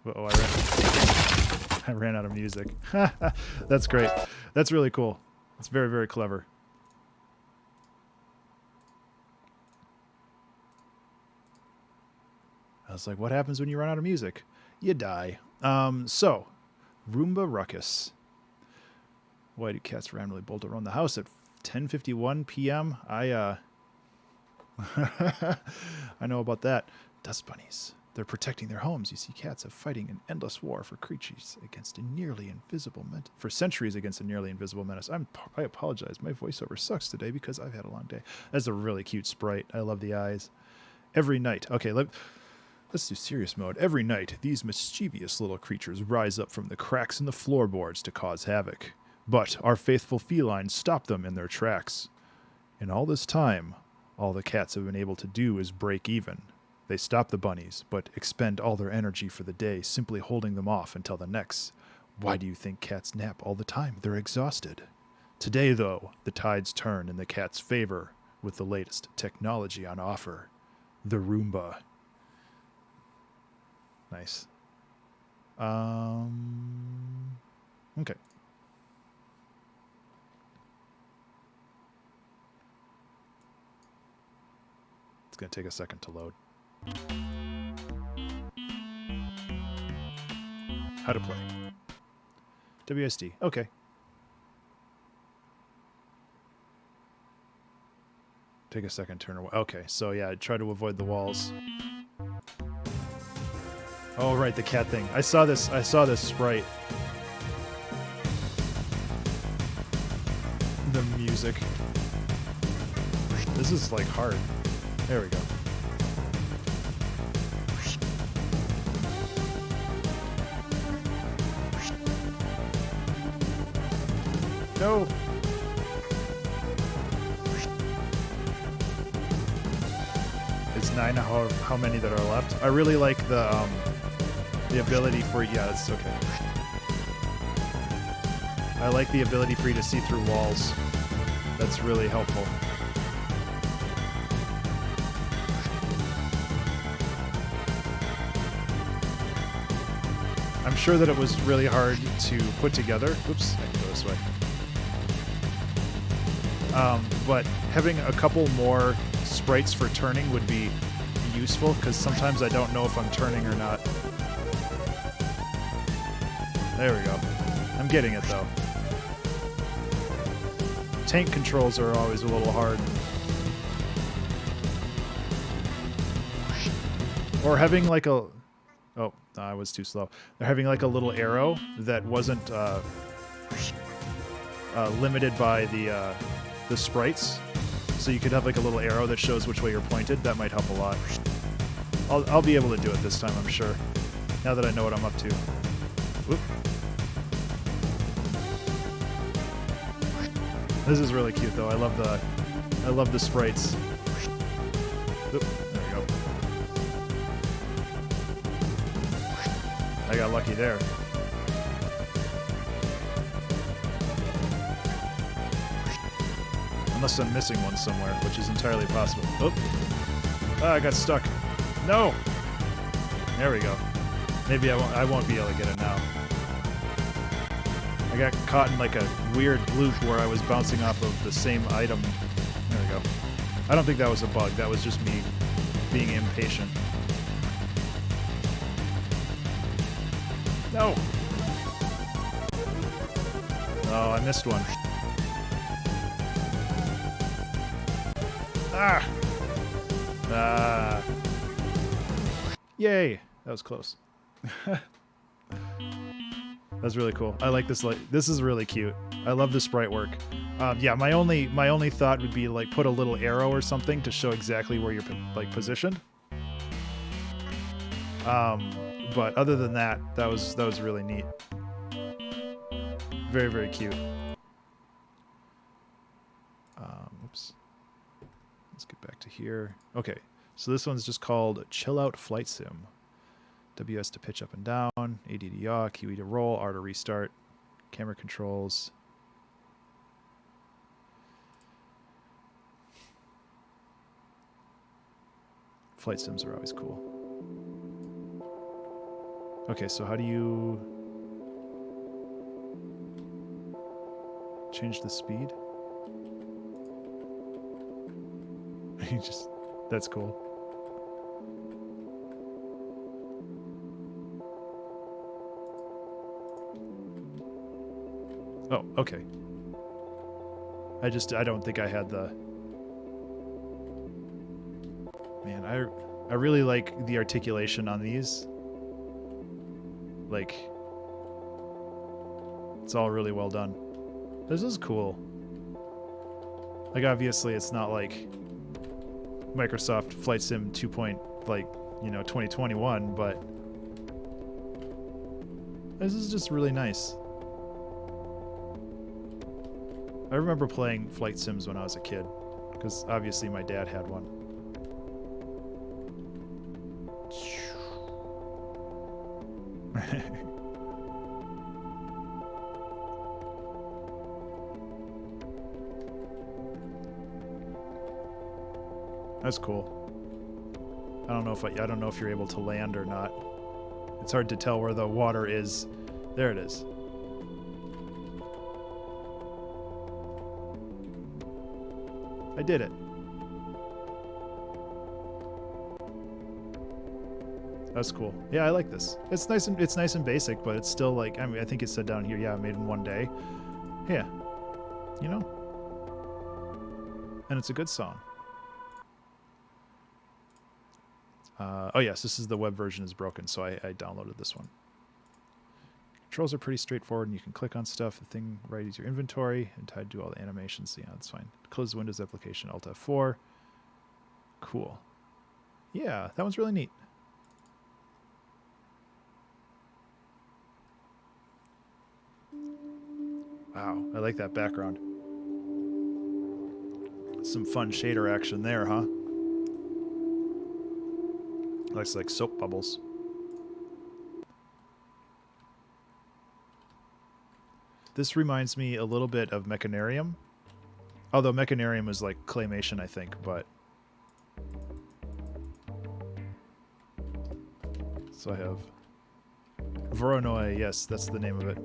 Uh-oh, I ran out of music. That's great. That's really cool. It's very, very clever. I was like, what happens when you run out of music? You die. So, Roomba Ruckus. Why do cats randomly bolt around the house at 10:51 p.m.? I know about that. Dust bunnies. They're protecting their homes. You see, cats are fighting an endless war for creatures against a nearly invisible menace. For centuries against a nearly invisible menace. I apologize. My voiceover sucks today because I've had a long day. That's a really cute sprite. I love the eyes. Every night. Okay, let's do serious mode. Every night, these mischievous little creatures rise up from the cracks in the floorboards to cause havoc. But our faithful felines stop them in their tracks. In all this time, all the cats have been able to do is break even. They stop the bunnies, but expend all their energy for the day, simply holding them off until the next. Why do you think cats nap all the time? They're exhausted. Today, though, the tides turn in the cat's favor with the latest technology on offer. The Roomba. Nice. Okay. It's going to take a second to load. How to play. WSD. Okay. Take a second, turn away. Okay, so yeah, try to avoid the walls. Oh, right, the cat thing. I saw this sprite. The music. This is like hard. There we go. No. It's 9 how many that are left. I really like the ability for, yeah, it's okay. I like the ability for you to see through walls. That's really helpful. I'm sure that it was really hard to put together. Oops, I can go this way. But having a couple more sprites for turning would be useful, because sometimes I don't know if I'm turning or not. There we go. I'm getting it, though. Tank controls are always a little hard. Or having like a... Oh, I was too slow. They're having like a little arrow that wasn't limited by the sprites. So you could have like a little arrow that shows which way you're pointed. That might help a lot. I'll be able to do it this time, I'm sure. Now that I know what I'm up to. Whoop. This is really cute though. I love the sprites. Oop, there we go. I got lucky there. Unless I'm missing one somewhere, which is entirely possible. Oh, I got stuck. No! There we go. Maybe I won't be able to get it now. I got caught in like a weird loop where I was bouncing off of the same item. There we go. I don't think that was a bug. That was just me being impatient. No! Oh, I missed one. Ah! Ah! Yay! That was close. That's really cool. I like this. This is really cute. I love the sprite work. Yeah, my only thought would be like put a little arrow or something to show exactly where you're like positioned. But other than that, that was really neat. Very, very cute. Oops. Let's get back to here. Okay, so this one's just called Chill Out Flight Sim. WS to pitch up and down, AD to yaw, QE to roll, R to restart, camera controls. Flight sims are always cool. Okay, so how do you change the speed? You just, that's cool. Oh, okay. I don't think I had the... Man, I really like the articulation on these. Like, it's all really well done. This is cool. Like, obviously, it's not like Microsoft Flight Sim 2. Like, you know, 2021, but this is just really nice. I remember playing flight sims when I was a kid, because obviously my dad had one. That's cool. I don't know if you're able to land or not. It's hard to tell where the water is. There it is. I did it. That's cool. Yeah, I like this. It's nice and basic, but it's still like, I mean, I think it said down here, yeah, made in one day. Yeah. You know? And it's a good song. Oh yes, this is the web version is broken, so I downloaded this one. Controls are pretty straightforward, and you can click on stuff. The thing right is your inventory, and tied to all the animations. Yeah, that's fine. Close the Windows application, Alt F4. Cool. Yeah, that one's really neat. Wow, I like that background. Some fun shader action there, huh? Looks like soap bubbles. This reminds me a little bit of Mechanarium. Although Mechanarium is like claymation, I think, but... So I have... Voronoi, yes, that's the name of it.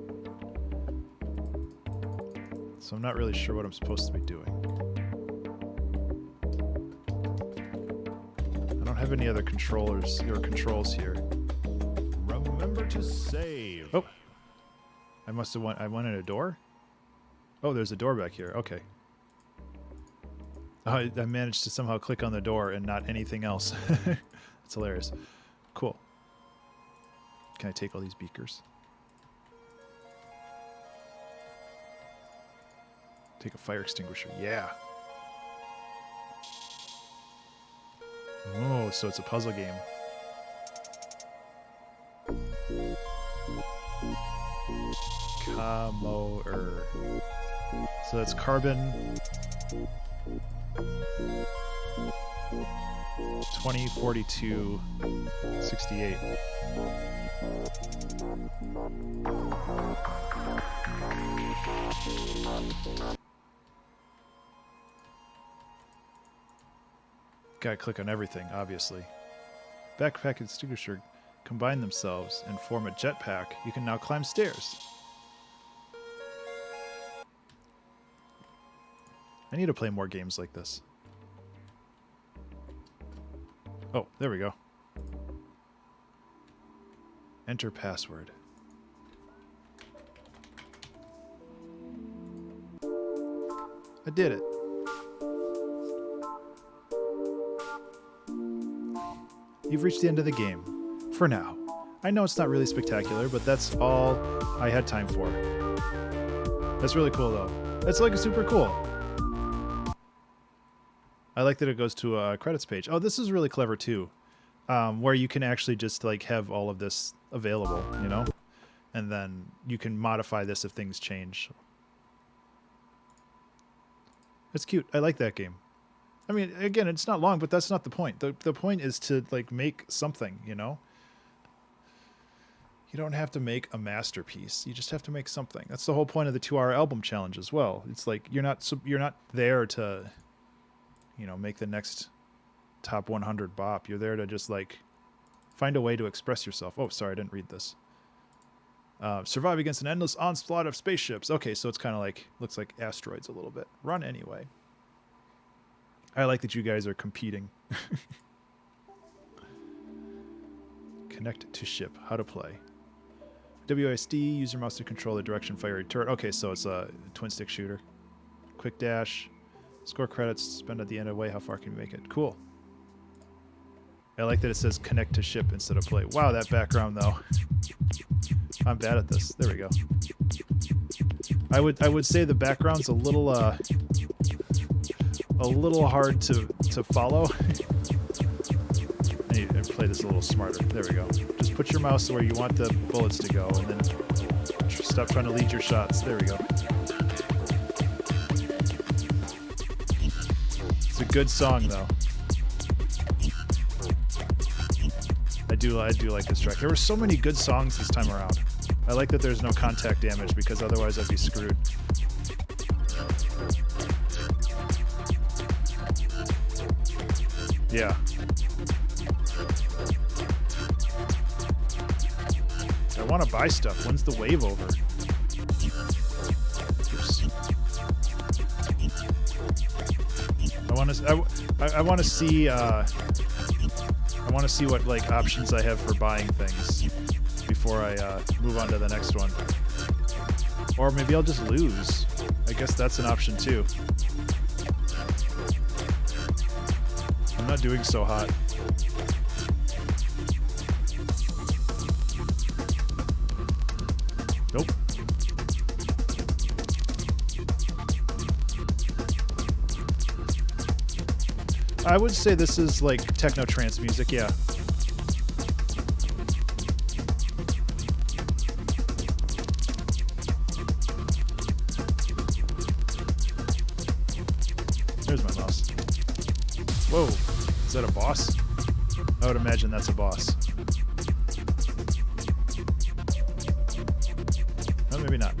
So I'm not really sure what I'm supposed to be doing. I don't have any other controls here. Remember to save. Oh! I must have I went in a door? Oh, there's a door back here. Okay. I managed to somehow click on the door and not anything else. That's hilarious. Cool. Can I take all these beakers? Take a fire extinguisher. Yeah. Oh, so it's a puzzle game. Kamoer. So that's carbon 2042 68. Gotta click on everything, obviously. Backpack and extinguisher combine themselves and form a jetpack. You can now climb stairs. I need to play more games like this. Oh, there we go. Enter password. I did it. You've reached the end of the game. For now. I know it's not really spectacular, but that's all I had time for. That's really cool, though. That's like super cool. I like that it goes to a credits page. Oh, this is really clever, too. Where you can actually just like have all of this available, you know? And then you can modify this if things change. It's cute. I like that game. I mean, again, it's not long, but that's not the point. The point is to like make something, you know? You don't have to make a masterpiece. You just have to make something. That's the whole point of the 2-hour album challenge as well. It's like you're not there to, you know, make the next top 100 bop. You're there to just like find a way to express yourself. Oh, sorry, I didn't read this. Survive against an endless onslaught of spaceships. Okay, so it's kind of like, looks like asteroids a little bit. Run anyway. I like that you guys are competing. Connect to ship. How to play. WASD, use your mouse to control the direction fiery turret. Okay, so it's a twin stick shooter. Quick dash. Score credits. Spend at the end of the way. How far can you make it? Cool. I like that it says connect to ship instead of play. Wow, that background though. I'm bad at this. There we go. I would say the background's a little hard to follow. I need to play this a little smarter. There we go. Just put your mouse where you want the bullets to go, and then stop trying to lead your shots. There we go. It's a good song though. I do like this track. There were so many good songs this time around. I like that there's no contact damage because otherwise I'd be screwed. Yeah. I want to buy stuff. When's the wave over? Oops. I want to see I want to see what like options I have for buying things before I move on to the next one. Or maybe I'll just lose. I guess that's an option too. I'm not doing so hot. Nope. I would say this is like techno trance music, yeah. There's my mouse. Whoa, is that a boss? I would imagine that's a boss. No, maybe not.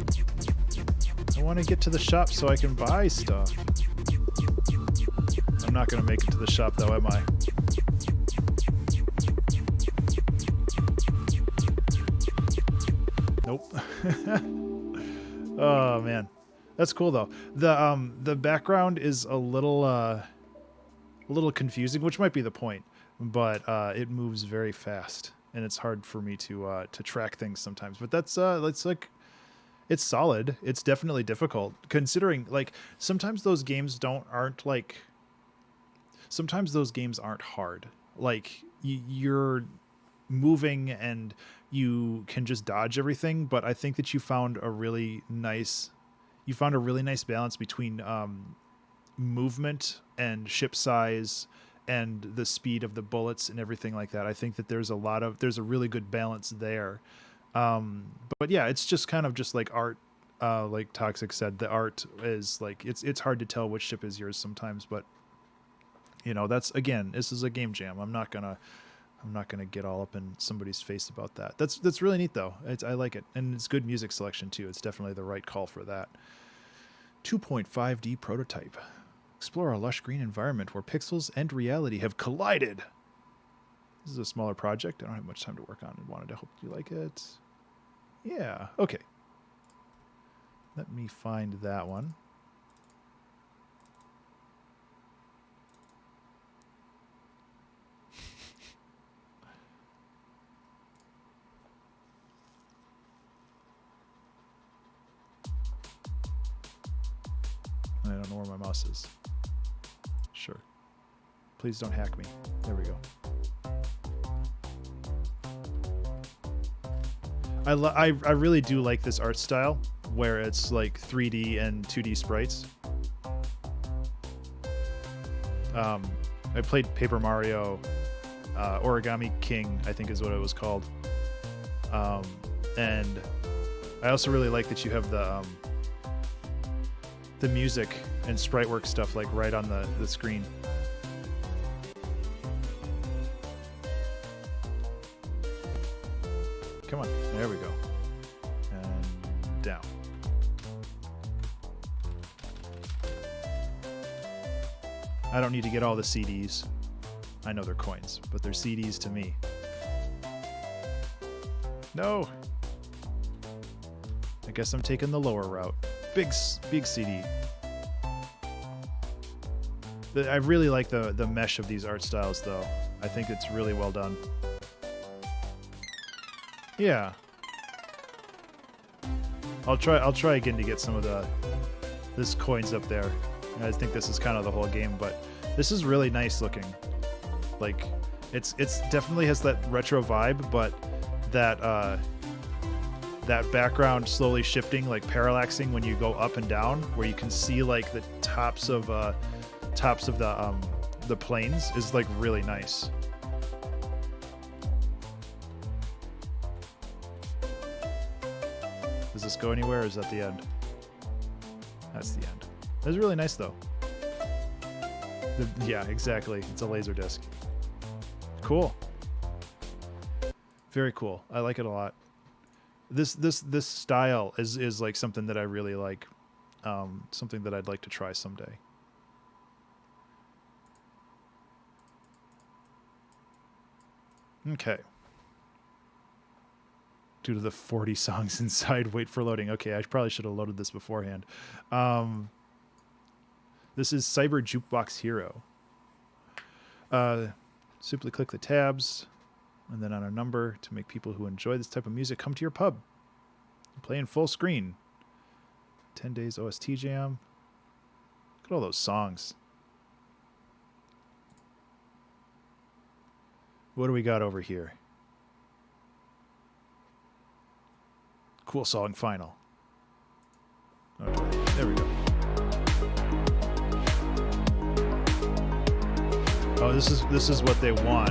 I want to get to the shop so I can buy stuff. I'm not going to make it to the shop though, am I? Nope. Oh man. That's cool though. The background is a little confusing, which might be the point, but it moves very fast and it's hard for me to track things sometimes. But that's like it's solid. It's definitely difficult considering like sometimes those games aren't hard. Like you're moving and you can just dodge everything, but I think that you found a really nice balance between movement and ship size and the speed of the bullets and everything like that. I think that there's a really good balance there. But yeah, it's just kind of just like art. Like Toxic said, the art is like it's hard to tell which ship is yours sometimes, but you know, this is a game jam. I'm not gonna I'm not going to get all up in somebody's face about that. That's really neat, though. I like it. And it's good music selection, too. It's definitely the right call for that. 2.5D prototype. Explore a lush green environment where pixels and reality have collided. This is a smaller project. I don't have much time to work on. I wanted to hope you like it. Yeah, okay. Let me find that one. I don't know where my mouse is. Sure. Please don't hack me. There we go. I really do like this art style where it's like 3D and 2D sprites. I played Paper Mario, Origami King, I think is what it was called. And I also really like that you have the music and sprite work stuff like right on the screen. Come on, there we go. And down. I don't need to get all the CDs. I know they're coins, but they're CDs to me. No! I guess I'm taking the lower route. Big CD. I really like the mesh of these art styles, though. I think it's really well done. Yeah. I'll try again to get some of this coins up there. I think this is kind of the whole game, but this is really nice looking. Like it's definitely has that retro vibe, but that background slowly shifting, like parallaxing when you go up and down, where you can see like the tops of the planes is like really nice. Does this go anywhere, or is that the end? That's the end. That's really nice, though. Yeah, exactly. It's a laser disc. Cool. Very cool. I like it a lot. This style is like something that I really like. Something that I'd like to try someday. Okay. Due to the 40 songs inside, wait for loading. Okay, I probably should have loaded this beforehand. This is Cyber Jukebox Hero. Simply click the tabs and then on a number to make people who enjoy this type of music come to your pub. Play in full screen. 10 days OST Jam. Look at all those songs. What do we got over here? Cool song final. Okay, there we go. Oh, this is what they want.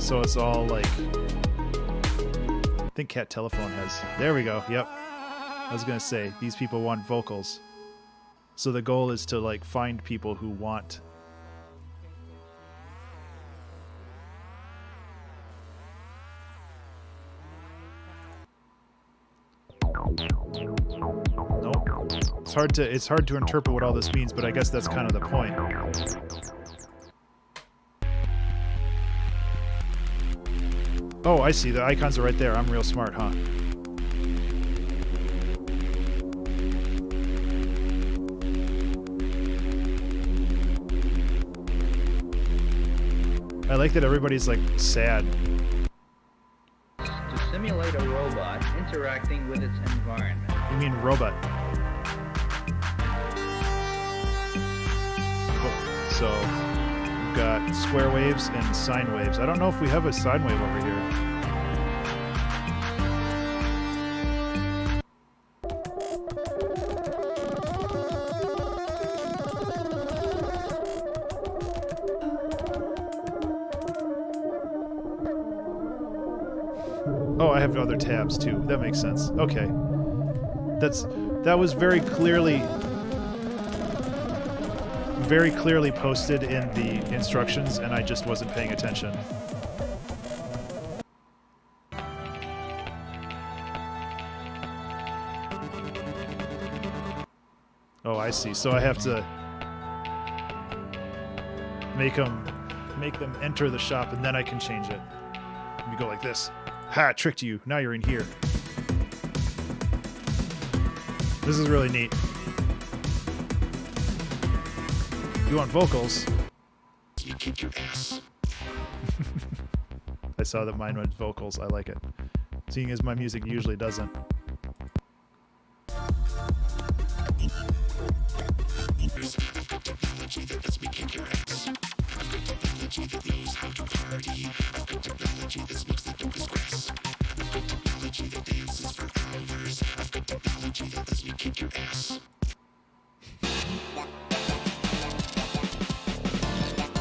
So it's all like, I think Cat Telephone has. There we go. Yep. I was gonna say these people want vocals. So the goal is to like find people who want. Nope. It's hard to interpret what all this means, but I guess that's kind of the point. Oh, I see. The icons are right there. I'm real smart, huh? I like that everybody's like sad. To simulate a robot interacting with its environment. You mean robot? So we've got square waves and sine waves. I don't know if we have a sine wave over here. Oh, I have other tabs too. That makes sense. Okay. That was very clearly very clearly posted in the instructions, and I just wasn't paying attention. Oh, I see. So I have to make them enter the shop, and then I can change it. Let me go like this. Ha! Tricked you. Now you're in here. This is really neat. You want vocals? You kick your ass. I saw that mine went vocals. I like it. Seeing as my music usually doesn't.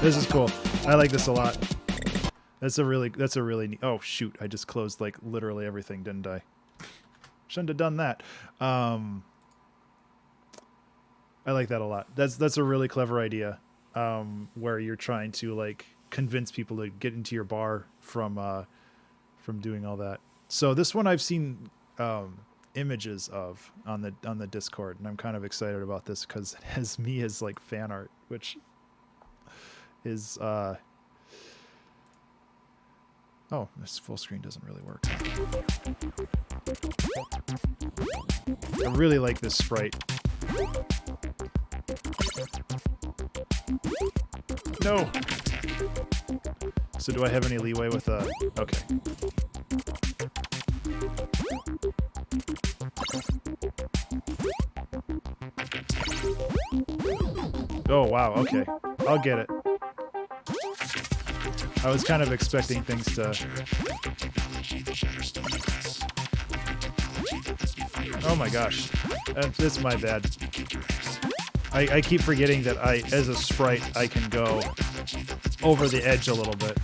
This is cool. I like this a lot. That's a really neat. Oh shoot! I just closed like literally everything, didn't I? Shouldn't have done that. I like that a lot. That's a really clever idea. Where you're trying to like convince people to get into your bar from doing all that. So this one I've seen images of on the Discord, and I'm kind of excited about this because it has me as like fan art, which is oh, this full screen doesn't really work. I really like this sprite. No. So do I have any leeway with okay. Oh wow, okay. I'll get it. I was kind of expecting things to... Oh my gosh. That's my bad. I keep forgetting that as a sprite, I can go over the edge a little bit.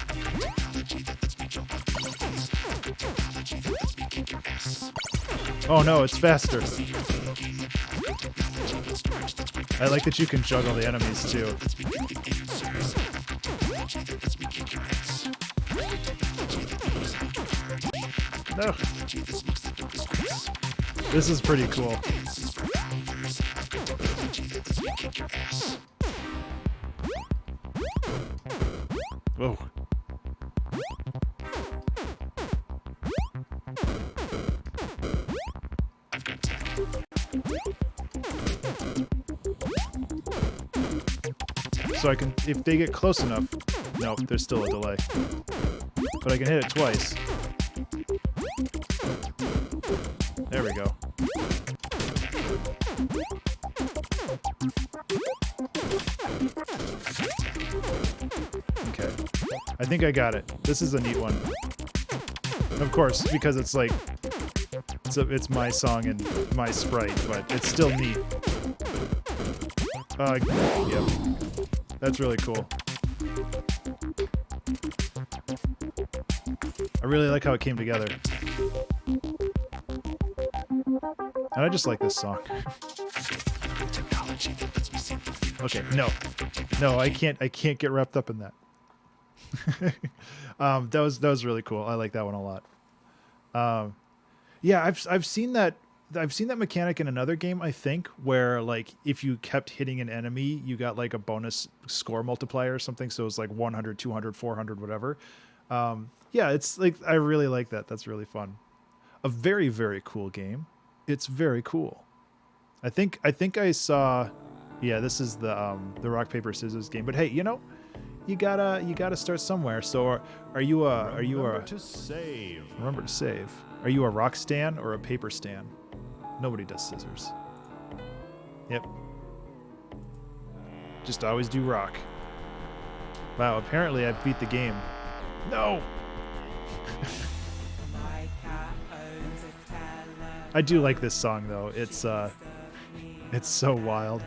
Oh no, it's faster. I like that you can juggle the enemies too. No. This is pretty cool. Whoa. So I can, if they get close enough, no, there's still a delay. But I can hit it twice. There we go. Okay. I think I got it. This is a neat one. Of course, because it's like, it's my song and my sprite, but it's still neat. Yep. That's really cool. I really like how it came together. And I just like this song. Okay, no, I can't get wrapped up in that. That was really cool. I like that one a lot. Yeah, I've seen that mechanic in another game, I think, where like if you kept hitting an enemy, you got like a bonus score multiplier or something. So it's like 100, 200, 400, whatever. Yeah, it's like I really like that. That's really fun. A very, very cool game. It's very cool. I think I saw. Yeah, this is the rock paper scissors game. But hey, you know, you gotta start somewhere. So are you a Remember to save. Remember to save. Are you a rock stan or a paper stan? Nobody does scissors. Yep. Just always do rock. Wow, apparently I beat the game. No! I do like this song though. It's so wild.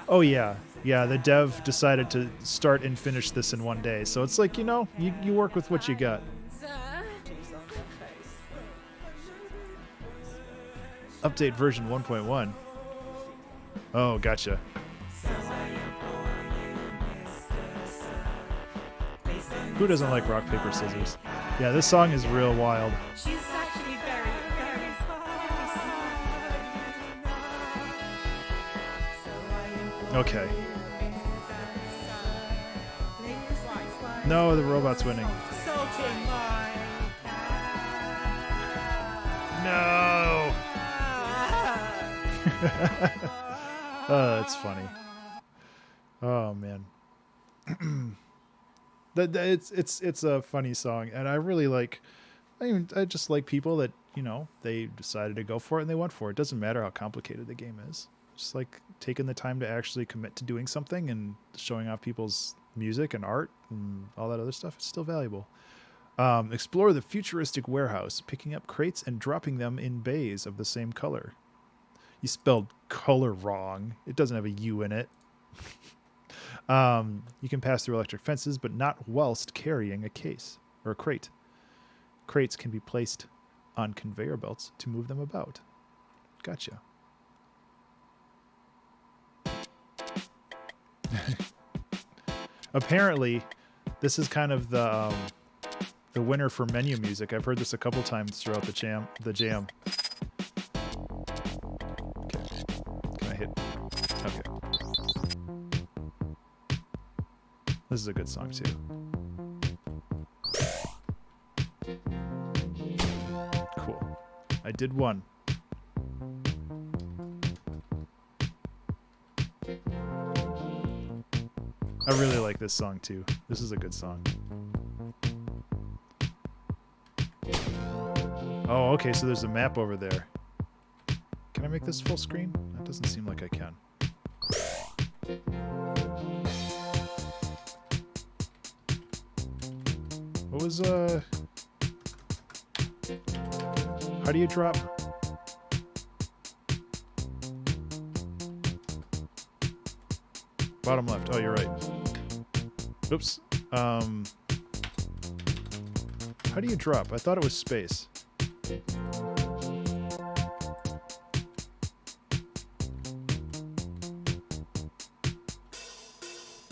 Oh yeah. Yeah, the dev decided to start and finish this in one day. So it's like, you know, you work with what you got. Update version 1.1. Oh, gotcha. Who doesn't like rock, paper, scissors? Yeah, this song is real wild. She's actually very, very smart. Okay. No, the robot's winning. No. Oh, that's funny. Oh man. It's a funny song, and I really like. I just like people that, you know, they decided to go for it and they went for it. It doesn't matter how complicated the game is. Just like taking the time to actually commit to doing something and showing off people's music and art and all that other stuff. It's still valuable. Explore the futuristic warehouse, picking up crates and dropping them in bays of the same color. You spelled color wrong. It doesn't have a U in it. You can pass through electric fences, but not whilst carrying a case or a crate. Crates can be placed on conveyor belts to move them about. Gotcha. Apparently, this is kind of the winner for menu music. I've heard this a couple times throughout the jam. Okay. Can I hit? Okay. This is a good song too. Cool. I did one. I really like this song too. This is a good song. Oh, okay, so there's a map over there. Can I make this full screen? That doesn't seem like I can. What was, how do you drop? Bottom left. Oh, you're right. Oops. How do you drop? I thought it was space.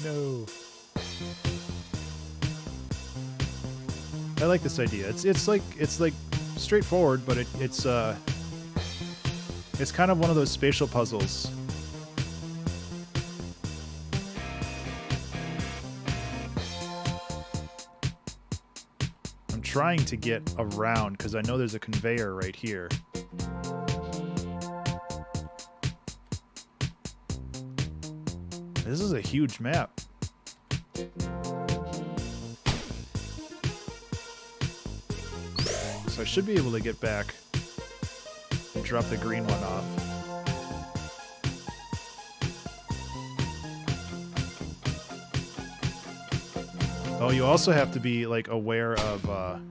No. I like this idea. It's like straightforward, but it's kind of one of those spatial puzzles. I'm trying to get around because I know there's a conveyor right here. This is a huge map. So I should be able to get back and drop the green one off. Oh, you also have to be like aware of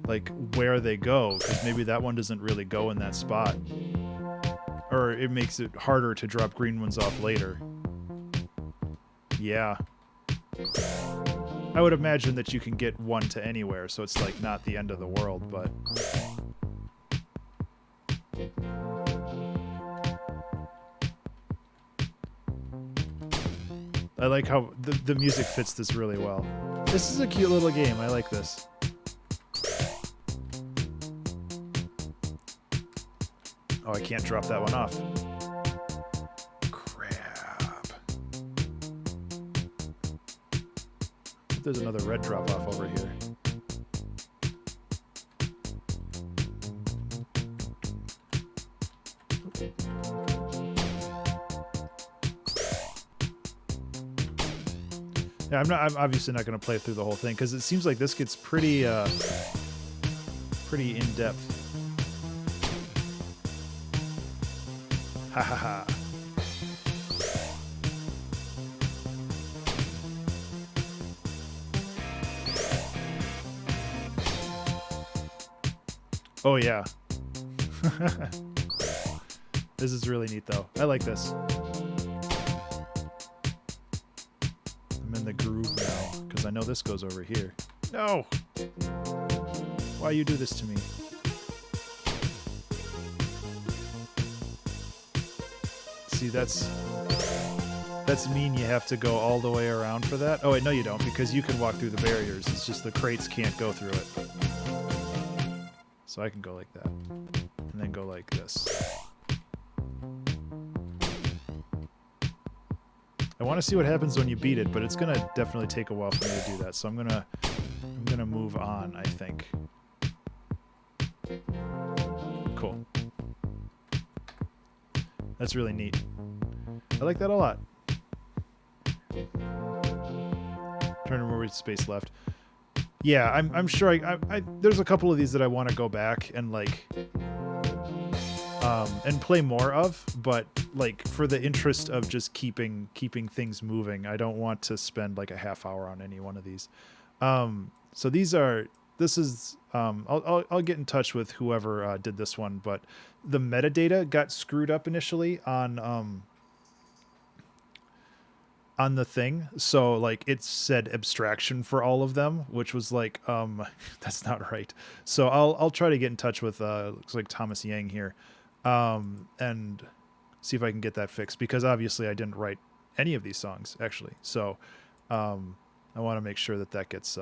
like where they go, because maybe that one doesn't really go in that spot. Or it makes it harder to drop green ones off later. Yeah. I would imagine that you can get one to anywhere, so it's like not the end of the world, but... I like how the music fits this really well. This is a cute little game. I like this. Oh, I can't drop that one off. Crap. There's another red drop off over here. Yeah, I'm obviously not going to play through the whole thing because it seems like this gets pretty pretty in depth. Ha ha ha. Oh yeah. This is really neat though. I like this. I'm in the groove now because I know this goes over here. No! Why you do this to me? See, that's mean. You have to go all the way around for that. Oh wait, no you don't, because you can walk through the barriers. It's just the crates can't go through it. So I can go like that. And then go like this. I want to see what happens when you beat it, but it's gonna definitely take a while for me to do that. So I'm gonna move on, I think. Cool. That's really neat. I like that a lot. Trying to remember which space left. Yeah, I'm sure I there's a couple of these that I want to go back and like and play more of, but like for the interest of just keeping things moving, I don't want to spend like a half hour on any one of these. So this is I'll get in touch with whoever did this one, but the metadata got screwed up initially on the thing, so like it said abstraction for all of them, which was like that's not right. So I'll try to get in touch with looks like Thomas Yang here and see if I can get that fixed, because obviously I didn't write any of these songs actually, so I want to make sure that gets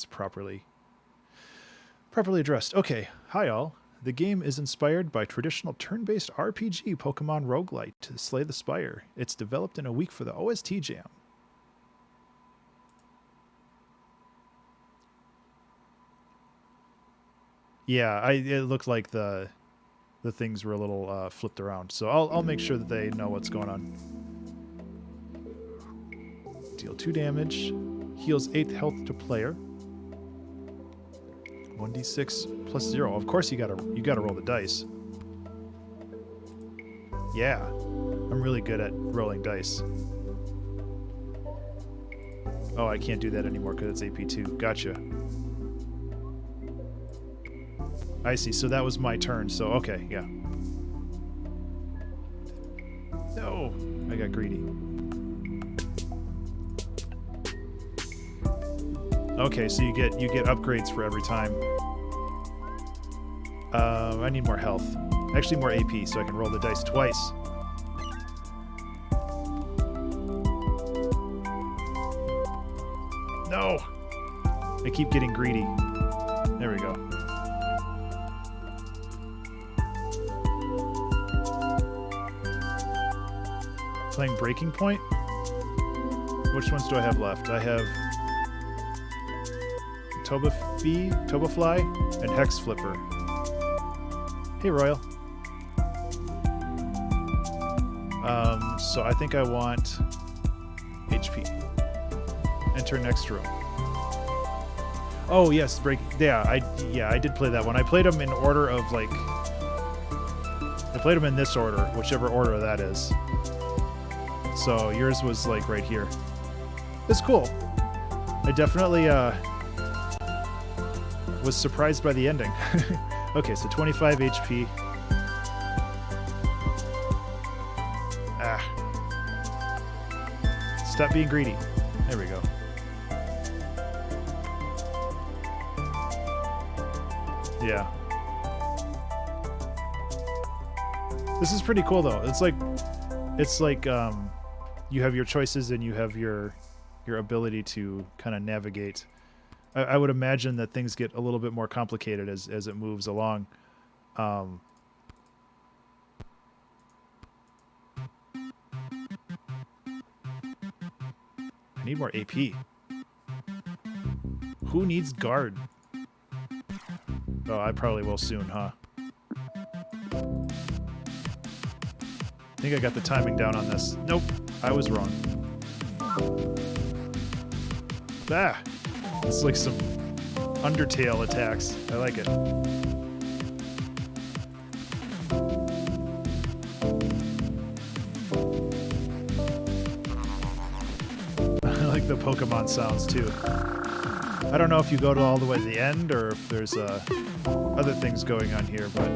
properly addressed. Okay, hi all. The game is inspired by traditional turn-based RPG Pokemon roguelite to Slay the Spire. It's developed in a week for the OST Jam. Yeah, it looked like the things were a little flipped around, so I'll make sure that they know what's going on. Deal 2 damage, heals 8 health to player. 1d6 plus 0. Of course you gotta roll the dice. Yeah, I'm really good at rolling dice. Oh, I can't do that anymore because it's AP2. Gotcha. I see. So that was my turn. So okay, yeah. No, I got greedy. Okay, so you get upgrades for every time. I need more health. Actually, more AP, so I can roll the dice twice. No! I keep getting greedy. There we go. Playing BreakingPoint? Which ones do I have left? I have TobaFly, and HexFlipper. Hey, Royal. So I think I want HP. Enter next room. Oh yes, I did play that one. I played them in order of like. I played them in this order, whichever order that is. So yours was like right here. It's cool. I definitely was surprised by the ending. Okay, so 25 HP. Stop being greedy. There we go. Yeah. This is pretty cool though. It's like you have your choices and you have your ability to kind of navigate. I would imagine that things get a little bit more complicated as it moves along. I need more AP. Who needs guard? Oh, I probably will soon, huh? I think I got the timing down on this. Nope, I was wrong. Ah! It's like some Undertale attacks. I like it. I like the Pokemon sounds too. I don't know if you go to all the way to the end or if there's other things going on here, but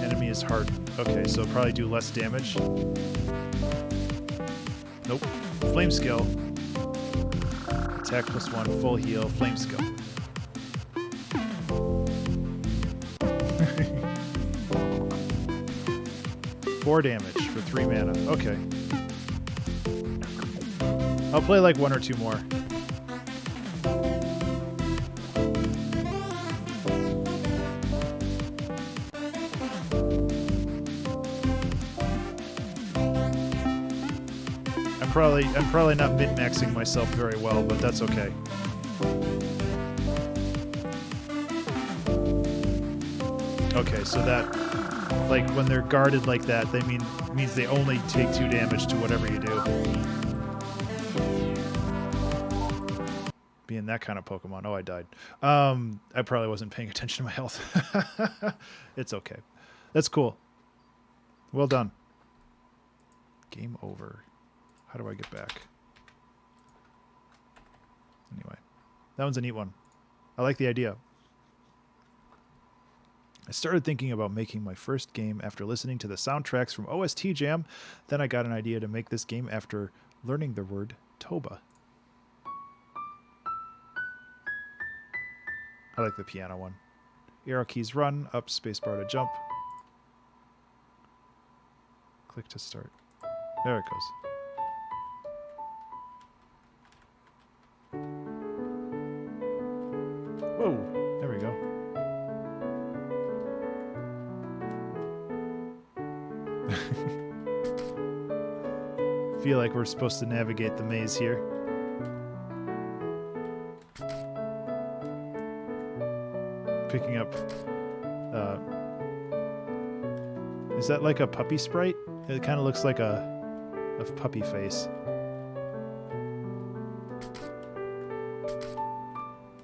enemy is hardened. Okay, so probably do less damage. Nope. Flame skill. attack +1, full heal, flame skill. Four damage for 3 mana. Okay. I'll play like 1 or 2 more. I'm probably not min-maxing myself very well, but that's okay. Okay, so that, like, when they're guarded like that, they means they only take 2 damage to whatever you do. Being that kind of Pokemon. Oh, I died. I probably wasn't paying attention to my health. It's okay. That's cool. Well done. Game over. How do I get back? Anyway, that one's a neat one. I like the idea. I started thinking about making my first game after listening to the soundtracks from OST Jam. Then I got an idea to make this game after learning the word Toba. I like the piano one. Arrow keys run, up spacebar to jump. Click to start. There it goes. Whoa, there we go. Feel like we're supposed to navigate the maze here. Picking up, is that like a puppy sprite? It kind of looks like a puppy face.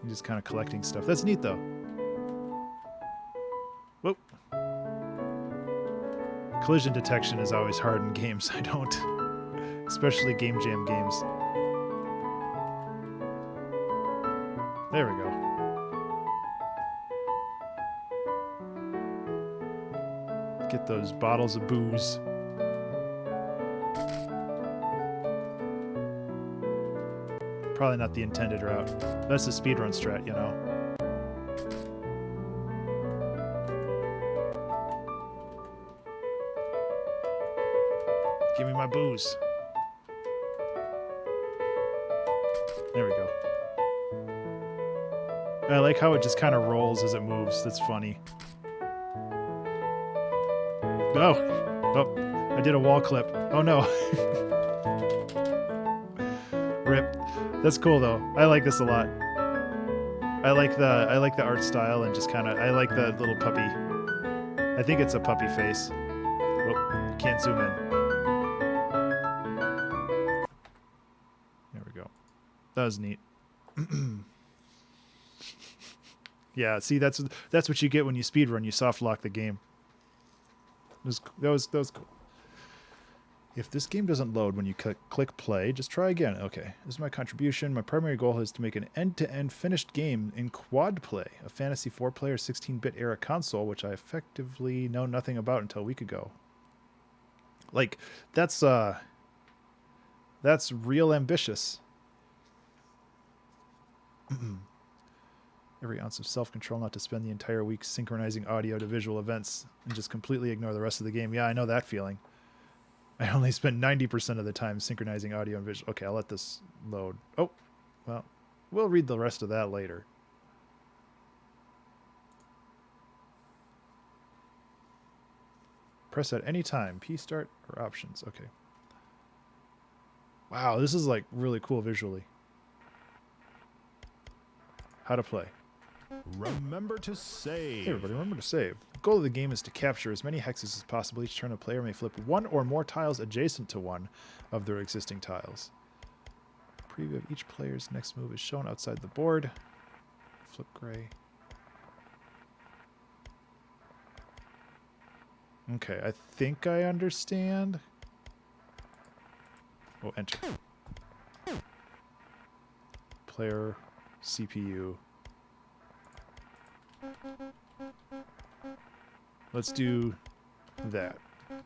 You're just kind of collecting stuff. That's neat, though. Whoop. Collision detection is always hard in games. I don't. Especially Game Jam games. There we go. Get those bottles of booze. Probably not the intended route. That's the speedrun strat, you know. Give me my booze. There we go. I like how it just kind of rolls as it moves. That's funny. Oh, I did a wall clip. Oh no. Rip. That's cool though. I like this a lot. I like the art style and just kind of I like the little puppy. I think it's a puppy face. Oh, can't zoom in. There we go. That was neat. Yeah, see that's what you get when you speedrun. You soft lock the game. That was cool. If this game doesn't load when you click play, just try again. Okay, this is my contribution. My primary goal is to make an end-to-end finished game in quad play, a fantasy 4-player 16-bit era console, which I effectively know nothing about until a week ago. Like, that's real ambitious. Every ounce of self-control not to spend the entire week synchronizing audio to visual events and just completely ignore the rest of the game. Yeah, I know that feeling. I only spend 90% of the time synchronizing audio and visual. Okay, I'll let this load. Oh, well, we'll read the rest of that later. Press at any time. P start or options. Okay. Wow, this is like really cool visually. How to play. Remember to save. Hey everybody, remember to save. The goal of the game is to capture as many hexes as possible. Each turn a player may flip one or more tiles adjacent to one of their existing tiles. A preview of each player's next move is shown outside the board. Flip gray. Okay, I think I understand. Oh, enter. Player, CPU. Let's do that.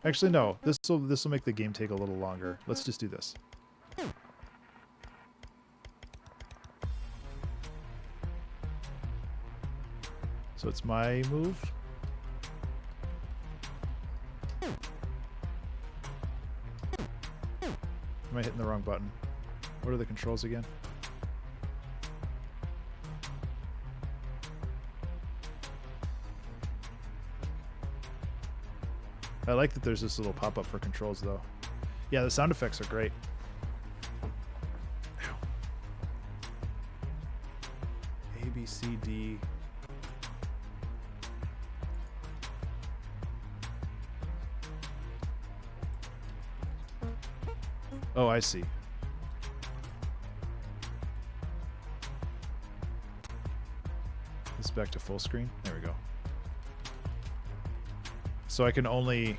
Actually, no. This will make the game take a little longer. Let's just do this. So it's my move. Am I hitting the wrong button? What are the controls again? I like that there's this little pop-up for controls, though. Yeah, the sound effects are great. Ow. A, B, C, D. Oh, I see. This back to full screen. There we go. So I can only...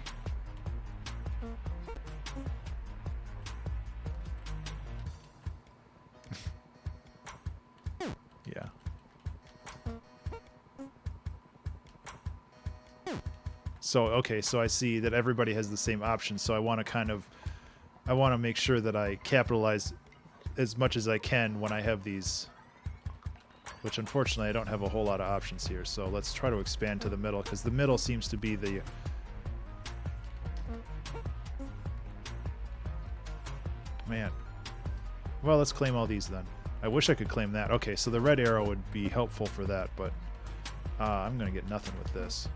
yeah. So, okay, so I see that everybody has the same option, so I want to kind of... I want to make sure that I capitalize as much as I can when I have these, which unfortunately I don't have a whole lot of options here. So let's try to expand to the middle, because the middle seems to be the... Man. Well, let's claim all these then. I wish I could claim that. Okay, so the red arrow would be helpful for that, but I'm going to get nothing with this.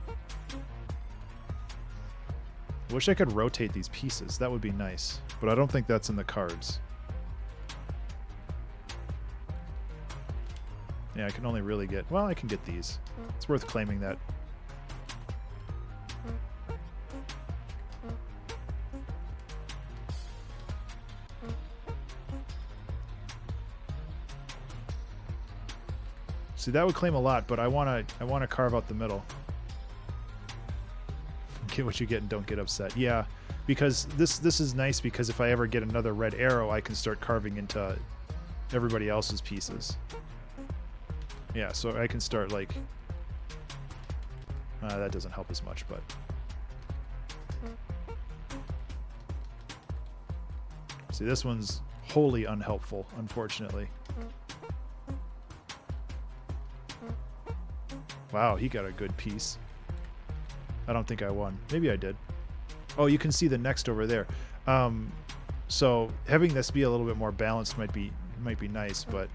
I wish I could rotate these pieces. That would be nice. But I don't think that's in the cards. Yeah, I can only really get... Well, I can get these. It's worth claiming that. See, that would claim a lot, but I want to carve out the middle. Get what you get and don't get upset. Yeah, because this is nice, because if I ever get another red arrow, I can start carving into everybody else's pieces. Yeah, so I can start like... that doesn't help as much, but... See, this one's wholly unhelpful, unfortunately. Wow, he got a good piece. I don't think I won. Maybe I did. Oh, you can see the next over there. So having this be a little bit more balanced might be nice, but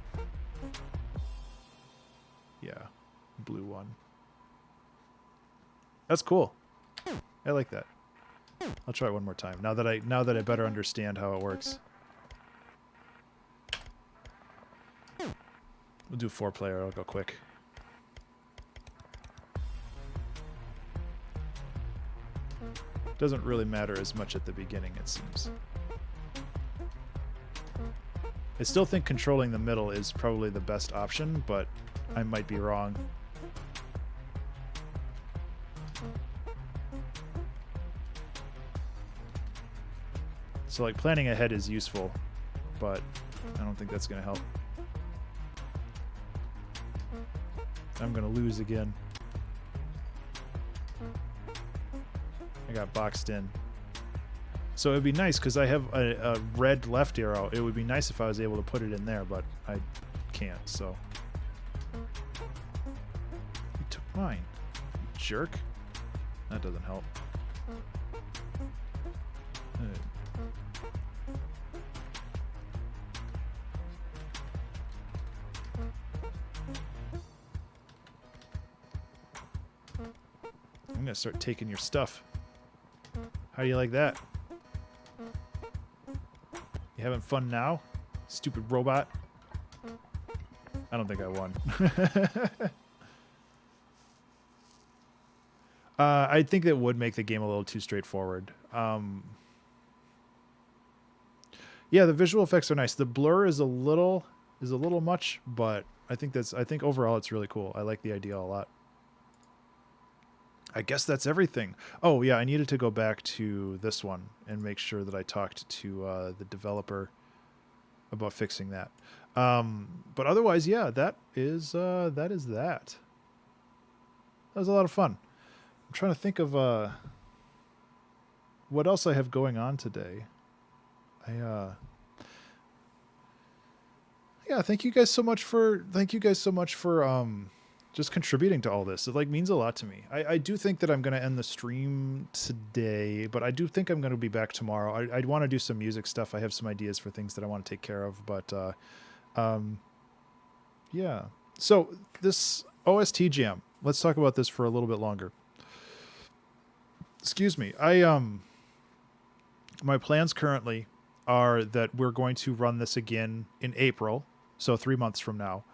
yeah, blue one. That's cool. I like that. I'll try it one more time now that I better understand how it works. We'll do 4-player. I'll go quick. Doesn't really matter as much at the beginning, it seems. I still think controlling the middle is probably the best option, but I might be wrong. So like planning ahead is useful, but I don't think that's going to help. I'm going to lose again. I got boxed in. So it would be nice, because I have a red left arrow. It would be nice if I was able to put it in there, but I can't, so. You took mine, you jerk. That doesn't help. I'm gonna start taking your stuff. How do you like that? You having fun now? Stupid robot? I don't think I won. I think that would make the game a little too straightforward. Yeah, the visual effects are nice. The blur is a little much, but I think overall it's really cool. I like the idea a lot. I guess that's everything. Oh, yeah, I needed to go back to this one and make sure that I talked to the developer about fixing that. But otherwise, yeah, that is that. That was a lot of fun. I'm trying to think of what else I have going on today. Yeah, thank you guys so much for just contributing to all this. It like means a lot to me. I do think that I'm going to end the stream today, but I do think I'm going to be back tomorrow. I'd want to do some music stuff. I have some ideas for things that I want to take care of, but yeah. So this OST Jam, let's talk about this for a little bit longer. Excuse me. My plans currently are that we're going to run this again in April, so 3 months from now.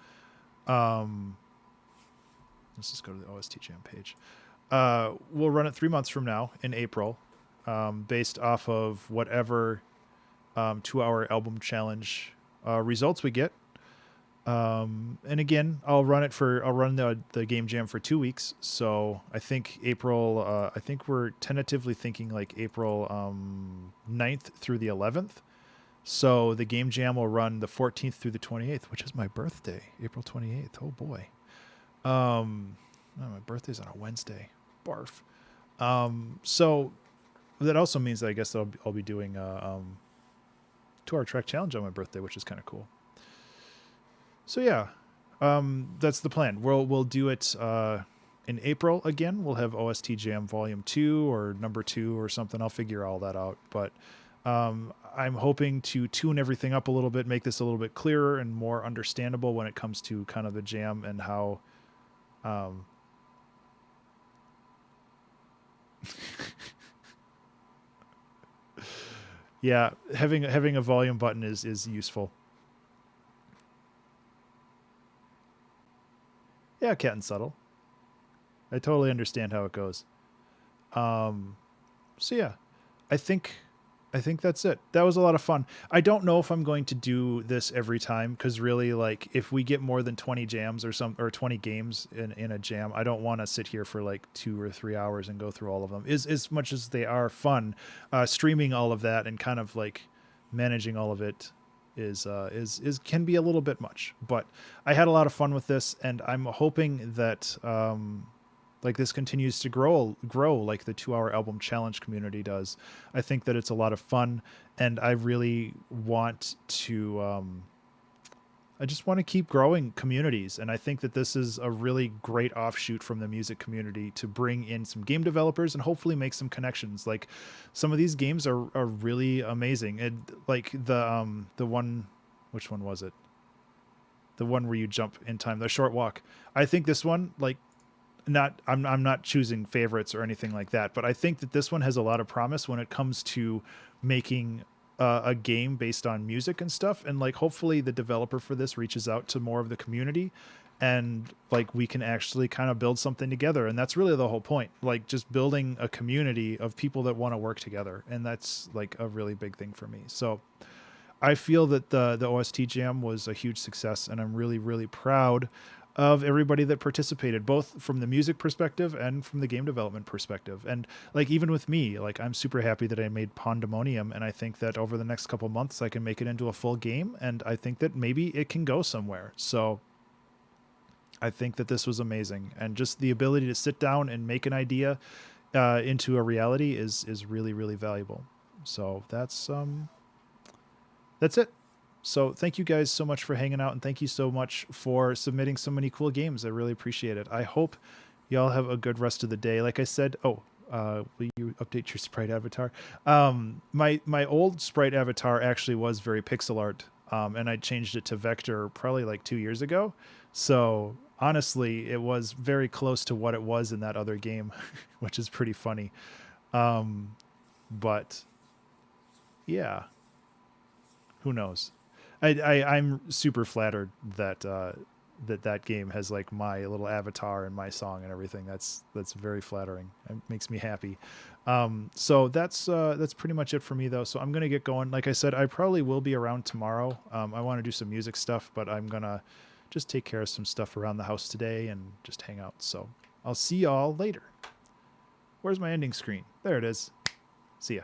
Let's just go to the OST Jam page. We'll run it 3 months from now in April, based off of whatever 2-hour album challenge results we get. And again, I'll run the game jam for 2 weeks. So I think April, I think we're tentatively thinking like April 9th through the 11th. So the game jam will run the 14th through the 28th, which is my birthday, April 28th. Oh boy. Oh, my birthday's on a Wednesday. Barf. So that also means that I guess I'll be doing a 2-hour track challenge on my birthday, which is kind of cool. So yeah, that's the plan. We'll do it in April again. We'll have OST Jam Volume 2 or number 2 or something. I'll figure all that out. But I'm hoping to tune everything up a little bit, make this a little bit clearer and more understandable when it comes to kind of the jam and how yeah, having a volume button is useful. Yeah, Cat and Subtle. I totally understand how it goes. So yeah, I think that's it. That was a lot of fun. I don't know if I'm going to do this every time, because really, like, if we get more than 20 jams or 20 games in a jam, I don't want to sit here for like 2 or 3 hours and go through all of them. As much as they are fun, streaming all of that and kind of like managing all of it is can be a little bit much. But I had a lot of fun with this, and I'm hoping that like this continues to grow like the 2-hour album challenge community does. I think that it's a lot of fun, and I really want to I just want to keep growing communities, and I think that this is a really great offshoot from the music community to bring in some game developers and hopefully make some connections. Like, some of these games are really amazing. And like the one, which one was it? The one where you jump in time, the Short Walk. I think this one, like, I'm not choosing favorites or anything like that, but I think that this one has a lot of promise when it comes to making a game based on music and stuff. And like, hopefully the developer for this reaches out to more of the community, and like we can actually kind of build something together. And that's really the whole point, like just building a community of people that want to work together. And that's like a really big thing for me. So I feel that the OST Jam was a huge success, and I'm really, really proud of everybody that participated, both from the music perspective and from the game development perspective. And like, even with me, like, I'm super happy that I made Pawndamonium, and I think that over the next couple months I can make it into a full game, and I think that maybe it can go somewhere. So I think that this was amazing, and just the ability to sit down and make an idea into a reality is really, really valuable. So that's it. So thank you guys so much for hanging out, and thank you so much for submitting so many cool games. I really appreciate it. I hope y'all have a good rest of the day. Like I said, will you update your sprite avatar? My old sprite avatar actually was very pixel art, and I changed it to vector probably like 2 years ago. So honestly, it was very close to what it was in that other game, which is pretty funny. But yeah, who knows? I'm super flattered that that game has like my little avatar and my song and everything. That's very flattering. It makes me happy. So that's pretty much it for me though. So I'm gonna get going. Like I said, I probably will be around tomorrow. I want to do some music stuff, but I'm gonna just take care of some stuff around the house today and just hang out. So I'll see y'all later. Where's my ending screen? There it is. See ya.